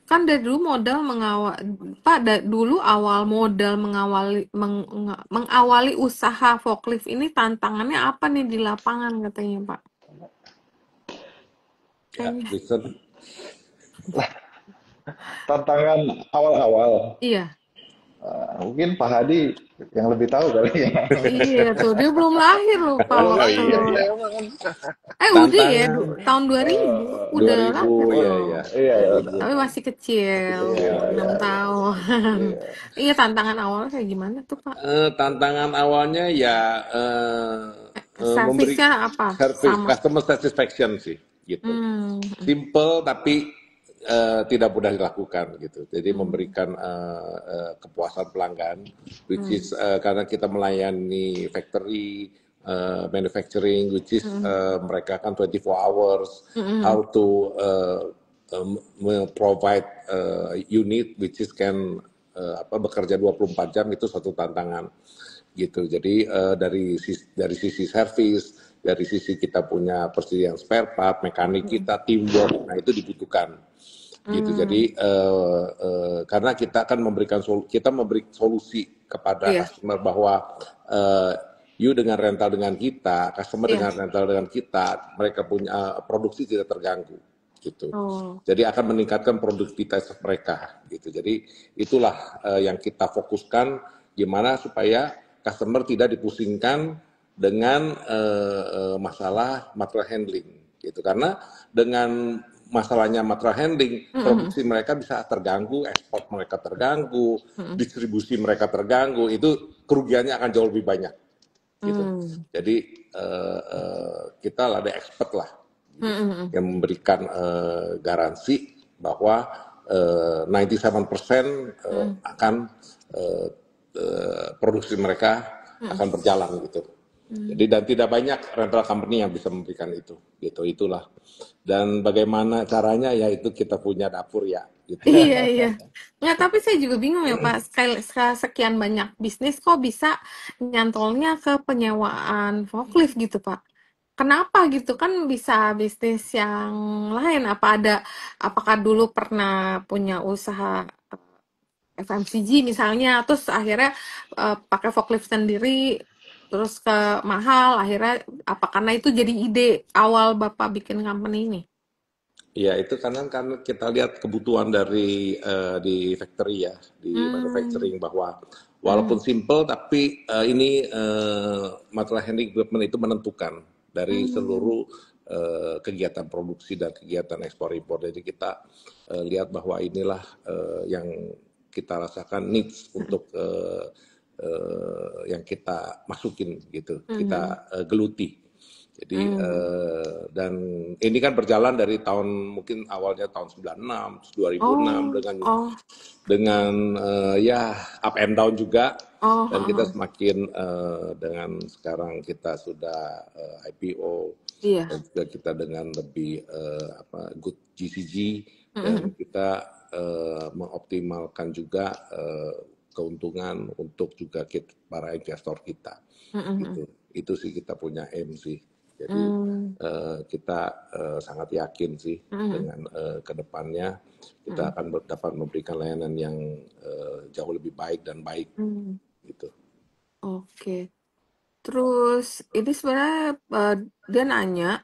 Kan dari dulu modal mengawal Pak dulu awal modal mengawali usaha forklift ini tantangannya apa nih di lapangan katanya Pak? Ya, Kayaknya listen. Tantangan awal-awal, iya. mungkin Pak Hadi yang lebih tahu kali ya. Iya tuh dia belum lahir loh Pak Belum Oh waktu lahir iya iya. ya, emang kan. udah ya Tantangan tahun 2000 udah lahir 2000 ya loh. ya Iya, ya, 2000 Tapi masih masih kecil, iya, kecil. umur 6 iya, iya, tahun. iya. Iya tantangan awalnya kayak gimana tuh Pak? Tantangan awalnya ya memberi Servisnya apa? service Sama. customer satisfaction sih gitu. Hmm. Simple tapi tidak mudah dilakukan gitu. Jadi Hmm. memberikan kepuasan pelanggan, which Hmm. is karena kita melayani factory, manufacturing, which is Hmm. mereka kan 24 hours, Hmm. how to provide unit which is can bekerja 24 jam itu suatu tantangan gitu. Jadi dari sisi service, dari sisi kita punya persediaan spare part, mekanik kita, teamwork, nah itu dibutuhkan gitu. Hmm. Jadi karena kita akan kita memberi solusi kepada Iya, customer bahwa you dengan rental dengan kita, customer iya. dengan rental dengan kita, mereka punya produksi tidak terganggu gitu. Oh. Jadi akan meningkatkan produktivitas mereka gitu. Jadi itulah yang kita fokuskan gimana supaya customer tidak dipusingkan dengan masalah material handling gitu. Karena dengan masalahnya material handling, Mm-mm. produksi mereka bisa terganggu, ekspor mereka terganggu, Mm-mm. distribusi mereka terganggu, itu kerugiannya akan jauh lebih banyak gitu. Mm. Jadi kita ada expert lah gitu, Mm-mm. yang memberikan garansi bahwa 97% Mm. akan produksi mereka Mm. akan berjalan gitu. Jadi dan tidak banyak rental company yang bisa memberikan itu, gitu itulah. Dan bagaimana caranya ya itu kita punya dapur ya, gitu. Iya, iya. Nggak, tapi saya juga bingung ya, Pak. Sekian banyak bisnis kok bisa nyantolnya ke penyewaan forklift gitu, Pak. Kenapa gitu kan bisa bisnis yang lain? Apakah dulu pernah punya usaha FMCG misalnya, terus akhirnya pakai forklift sendiri, terus ke mahal, akhirnya apa karena itu jadi ide awal Bapak bikin company ini? Ya itu karena kita lihat kebutuhan dari di factory ya, di Hmm. manufacturing bahwa Hmm. walaupun simple tapi ini material handling equipment itu menentukan dari Hmm. seluruh kegiatan produksi dan kegiatan ekspor impor. Jadi kita lihat bahwa inilah yang kita rasakan needs untuk yang kita masukin gitu, kita geluti. Jadi dan ini kan berjalan dari tahun mungkin awalnya tahun 96, 2006 dengan ya up and down juga. Dan kita semakin dengan sekarang kita sudah IPO dan juga kita dengan lebih good GCG dan kita mengoptimalkan juga keuntungan untuk juga para investor kita. Gitu. Itu sih kita punya aim sih. Jadi kita sangat yakin sih dengan kedepannya kita akan dapat memberikan layanan yang jauh lebih baik dan baik. Gitu. Oke. Terus ini sebenarnya dia nanya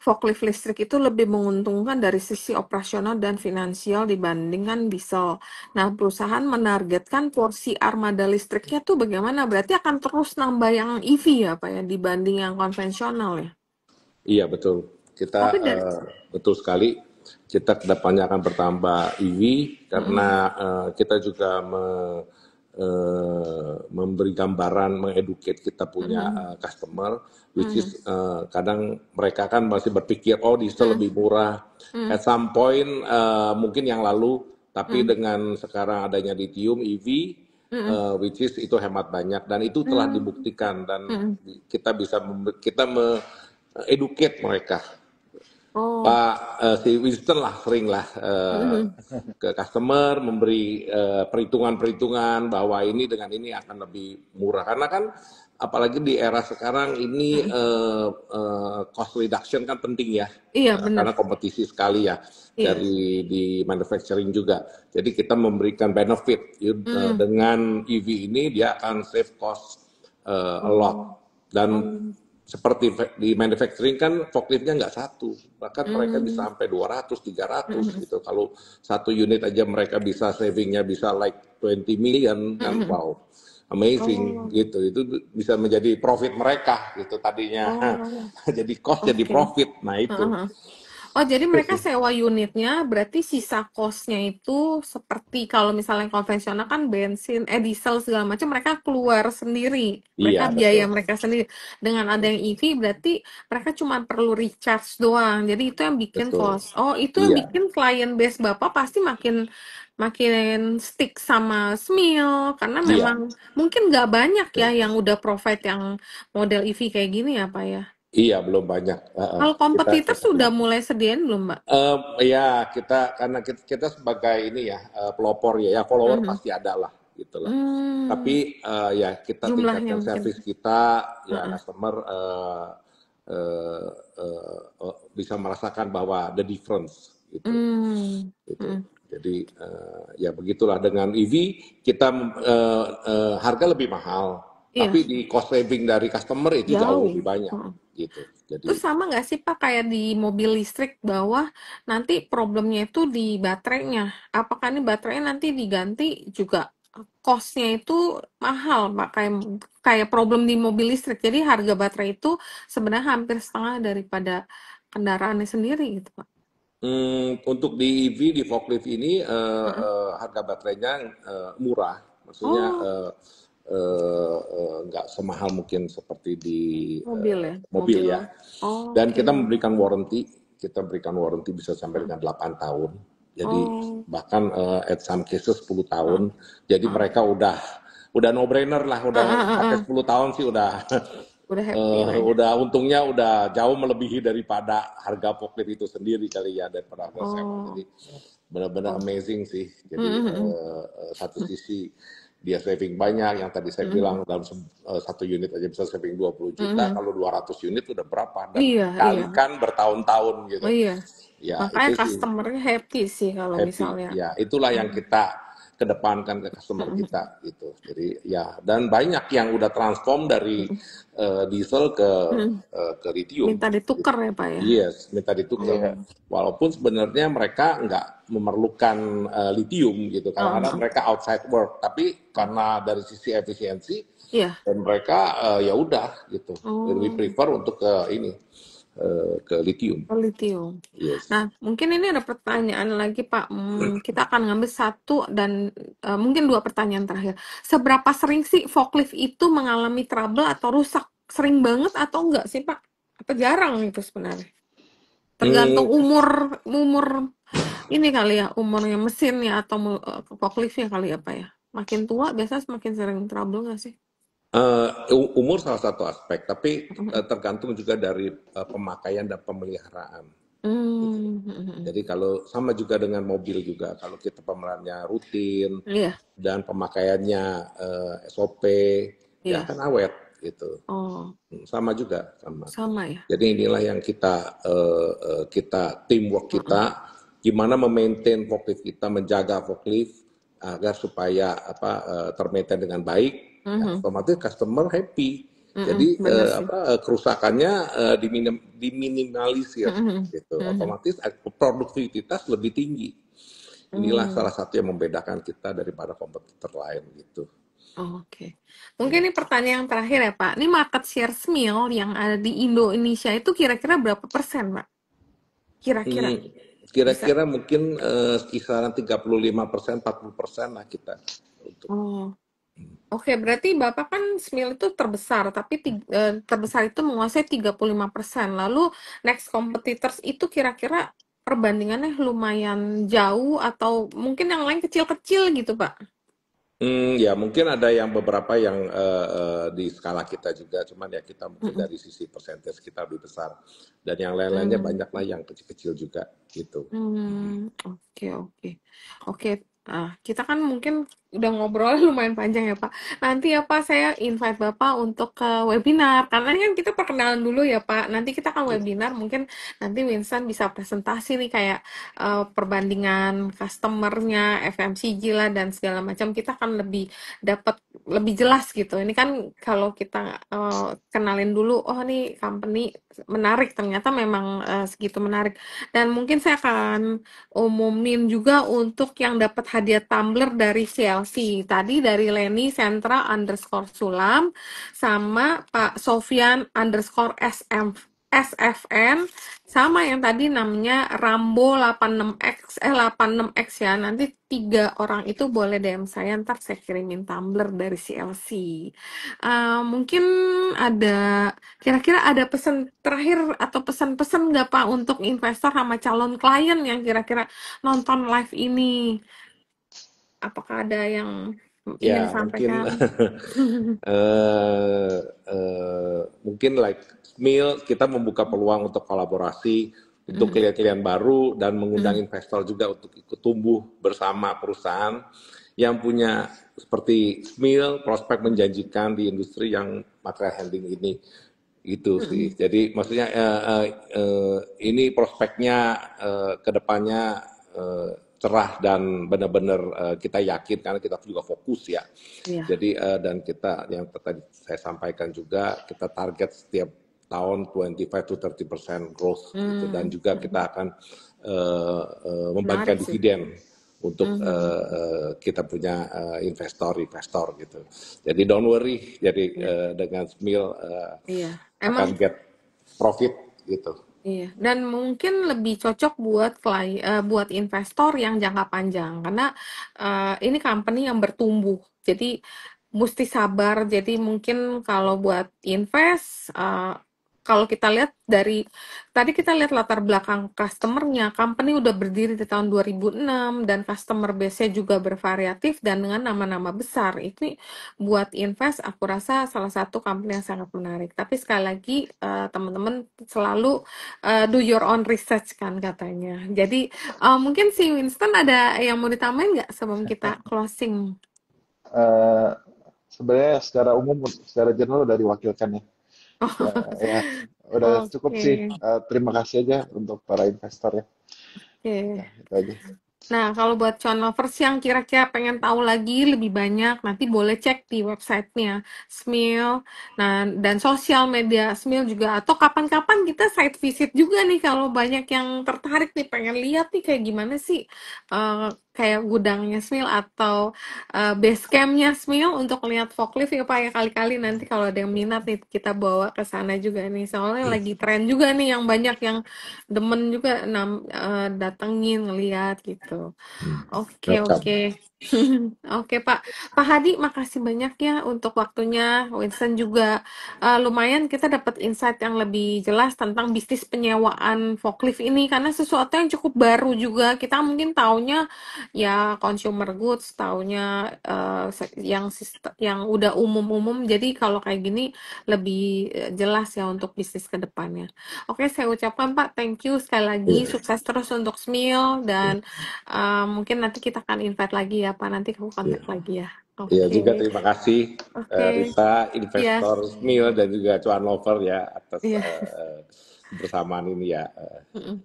forklift listrik itu lebih menguntungkan dari sisi operasional dan finansial dibandingkan diesel. Nah, perusahaan menargetkan porsi armada listriknya tuh bagaimana? Berarti akan terus nambah yang EV ya, Pak ya, dibanding yang konvensional ya? Iya, betul. Kita betul sekali. Kita kedepannya akan bertambah EV karena kita juga memberi gambaran, mengeducate kita punya customer, which is kadang mereka kan masih berpikir diesel lebih murah. At some point mungkin yang lalu, tapi dengan sekarang adanya lithium EV, which is itu hemat banyak dan itu telah dibuktikan dan kita bisa kita educate mereka. Pak si Winston lah sering lah ke customer memberi perhitungan-perhitungan bahwa ini dengan ini akan lebih murah karena kan apalagi di era sekarang ini cost reduction kan penting ya. Iya, benar. Karena kompetisi sekali ya dari di manufacturing juga. Jadi kita memberikan benefit dengan EV ini dia akan save cost a lot dan seperti di manufacturing kan forkliftnya nggak satu, bahkan mereka bisa sampai 200, 300 gitu. Kalau satu unit aja mereka bisa savingnya bisa like 20 million kan, wow, amazing gitu. Itu bisa menjadi profit mereka gitu tadinya. Jadi cost jadi profit, nah itu. Oh, jadi mereka sewa unitnya, berarti sisa cost-nya itu seperti kalau misalnya konvensional kan bensin, diesel segala macam mereka keluar sendiri. Mereka biaya mereka sendiri. Dengan ada yang EV berarti mereka cuma perlu recharge doang. Jadi itu yang bikin cost. Oh, itu yang bikin client base Bapak pasti makin stick sama Smil karena memang mungkin nggak banyak ya yang udah provide yang model EV kayak gini ya, Pak ya. Iya, belum banyak. Kalau kompetitor sudah mulai sediain belum, Mbak? Ya, karena kita sebagai ini ya pelopor ya follower pasti ada lah gitu lah. Tapi ya kita tingkatkan service kita, ya customer bisa merasakan bahwa the difference gitu. Jadi ya begitulah dengan EV kita harga lebih mahal. Tapi di cost saving dari customer itu jauh lebih banyak gitu. Jadi, terus sama nggak sih Pak kayak di mobil listrik bahwa nanti problemnya itu di baterainya? Apakah ini baterainya nanti diganti juga cost-nya itu mahal Pak kayak problem di mobil listrik. Jadi harga baterai itu sebenarnya hampir setengah daripada kendaraannya sendiri gitu Pak. Untuk di EV di forklift ini harga baterainya murah, maksudnya nggak semahal mungkin seperti di mobil ya. Dan kita memberikan warranty bisa sampai dengan 8 tahun. Jadi bahkan at some cases 10 tahun. Jadi mereka udah no brainer lah, udah pakai 10 tahun sih udah happy udah untungnya udah jauh melebihi daripada harga forklift itu sendiri kali ya daripada harga sewa. Jadi benar-benar amazing sih. Jadi satu sisi dia saving banyak, yang tadi saya bilang dalam satu unit aja bisa saving 20 juta, kalau 200 unit udah berapa? Dan kalikan bertahun-tahun gitu. Ya, makanya customer-nya happy sih kalau misalnya. Ya, itulah yang kita kedepankan ke customer kita gitu. Jadi ya, dan banyak yang udah transform dari diesel ke lithium. Minta ditukar ya Pak ya? Yes, minta ditukar. Walaupun sebenarnya mereka nggak memerlukan lithium gitu, karena mereka outside work. Tapi karena dari sisi efisiensi, dan mereka ya udah gitu, lebih prefer untuk ke ini. ke lithium. Lithium. Yes. Nah, mungkin ini ada pertanyaan lagi, Pak. Kita akan ngambil satu dan mungkin 2 pertanyaan terakhir. Seberapa sering sih forklift itu mengalami trouble atau rusak? Sering banget atau enggak sih, Pak? Apa jarang itu sebenarnya? Tergantung Hmm, umur ini kali ya, umurnya mesinnya atau forkliftnya kali ya, Pak ya. Makin tua biasa semakin sering trouble nggak sih? umur salah satu aspek, tapi tergantung juga dari pemakaian dan pemeliharaan. Hmm. Jadi kalau sama juga dengan mobil juga, kalau kita pemeliharaannya rutin Iya, dan pemakaiannya SOP, ya iya. akan awet gitu. Oh, Sama juga sama. sama ya. Jadi inilah yang kita teamwork kita, gimana memaintain forklift kita, menjaga forklift agar supaya termaintain dengan baik, ya, Mhm. otomatis customer happy. Jadi Bener sih. kerusakannya diminimalisir, Mhm. gitu. Mhm. Otomatis produktivitas lebih tinggi. Inilah Hmm. salah satu yang membedakan kita daripada kompetitor lain gitu. Oke. Mungkin ini pertanyaan yang terakhir ya, Pak. Ini market share Smil yang ada di Indonesia itu kira-kira berapa persen, Pak? Kira-kira Hmm, bisa. kira-kira mungkin kisaran 35%, 40% lah kita untuk. Oh. Oke, berarti Bapak kan Smil itu terbesar, tapi terbesar itu menguasai 35%. Lalu next competitors itu kira-kira perbandingannya lumayan jauh atau mungkin yang lain kecil-kecil gitu, Pak? Ya mungkin ada yang beberapa yang di skala kita juga, cuman ya kita mungkin Mm-mm. dari sisi persentase kita lebih besar, dan yang lain-lainnya Hmm. banyak lah yang kecil-kecil juga gitu. Oke, oke. Oke, kita kan mungkin udah ngobrol lumayan panjang ya, Pak. Nanti ya, Pak, saya invite Bapak untuk ke webinar. Karena ini kan kita perkenalan dulu ya, Pak. Nanti kita akan webinar, mungkin nanti Winston bisa presentasi nih kayak perbandingan customer-nya, FMCG lah, dan segala macam. Kita akan lebih dapat lebih jelas gitu. Ini kan kalau kita kenalin dulu, oh nih company menarik, ternyata memang segitu menarik. Dan mungkin saya akan umumin juga untuk yang dapat hadiah tumbler dari CLC. Tadi dari Leni Sentra underscore Sulam sama Pak Sofyan underscore SFN sama yang tadi namanya Rambo 86X 86X ya. Nanti 3 orang itu boleh DM saya, ntar saya kirimin tumbler dari CLC. Mungkin ada Kira-kira ada pesan terakhir atau pesan-pesan nggak Pak untuk investor sama calon klien yang kira-kira nonton live ini? Apakah ada yang ingin Ya mungkin disampaikan? mungkin like Smil kita membuka peluang untuk kolaborasi untuk klien-klien baru dan mengundang investor juga untuk ikut tumbuh bersama perusahaan yang punya seperti Smil prospek menjanjikan di industri yang material handling ini gitu sih. Jadi maksudnya ini prospeknya ke depannya cerah dan benar-benar kita yakin karena kita juga fokus ya. Iya. Jadi dan kita yang tadi saya sampaikan juga kita target setiap tahun 25 to 30% growth gitu dan juga kita akan membagikan Menarik sih. dividen untuk kita punya investor gitu. Jadi don't worry. Jadi Iya. dengan Smil Iya. akan Emang get profit gitu. iya, dan mungkin lebih cocok buat investor yang jangka panjang karena ini company yang bertumbuh. Jadi mesti sabar. Jadi mungkin kalau buat invest kalau kita lihat dari tadi kita lihat latar belakang customer-nya, company udah berdiri di tahun 2006 dan customer base-nya juga bervariatif dan dengan nama-nama besar. Itu buat invest aku rasa salah satu company yang sangat menarik. Tapi sekali lagi teman-teman selalu do your own research kan katanya. Jadi mungkin si Winston ada yang mau ditambahin nggak sebelum kita closing? Eh, Sebenarnya secara umum, secara general udah diwakilkan ya. Ya, ya, udah cukup sih. Oke, Terima kasih aja untuk para investor ya. oke. Ya, itu aja. Nah, kalau buat cuan lovers yang kira-kira pengen tahu lagi lebih banyak, nanti boleh cek di websitenya Smil. Nah, dan sosial media Smil juga. Atau kapan-kapan kita site visit juga nih kalau banyak yang tertarik nih pengen lihat nih kayak gimana sih kayak gudangnya Smil atau base campnya Smil untuk lihat forklift ya Pak ya, kali-kali nanti kalau ada yang minat nih kita bawa ke sana juga nih, soalnya lagi tren juga nih, yang banyak yang demen juga datengin ngeliat gitu. Oke, Welcome. oke. Oke Pak. Pak Hadi, makasih banyak ya untuk waktunya. Winston juga lumayan kita dapat insight yang lebih jelas tentang bisnis penyewaan forklift ini, karena sesuatu yang cukup baru juga. Kita mungkin taunya ya consumer goods, taunya yang udah umum-umum. Jadi kalau kayak gini lebih jelas ya untuk bisnis ke depannya. Oke, saya ucapkan Pak, thank you sekali lagi. Iya, Sukses terus untuk Smil, iya, dan mungkin nanti kita akan invite lagi ya Pak. Nanti aku iya. kontak lagi ya. Iya juga Oke, terima kasih oke. Rita, Ya, investor Smil dan juga Cuan Lover ya atas iya. kebersamaan ini ya. Mm-mm.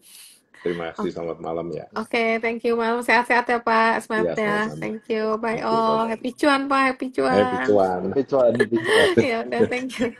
Terima kasih, Oke, selamat malam ya. oke, thank you Malam. Sehat-sehat ya Pak. Semangat Iya, ya. sama-sama. Thank you. Bye Thank you, all. bye-bye. Happy cuan Pak. Happy Happy cuan. Cuan. Happy cuan, happy cuan. Ya udah, thank you.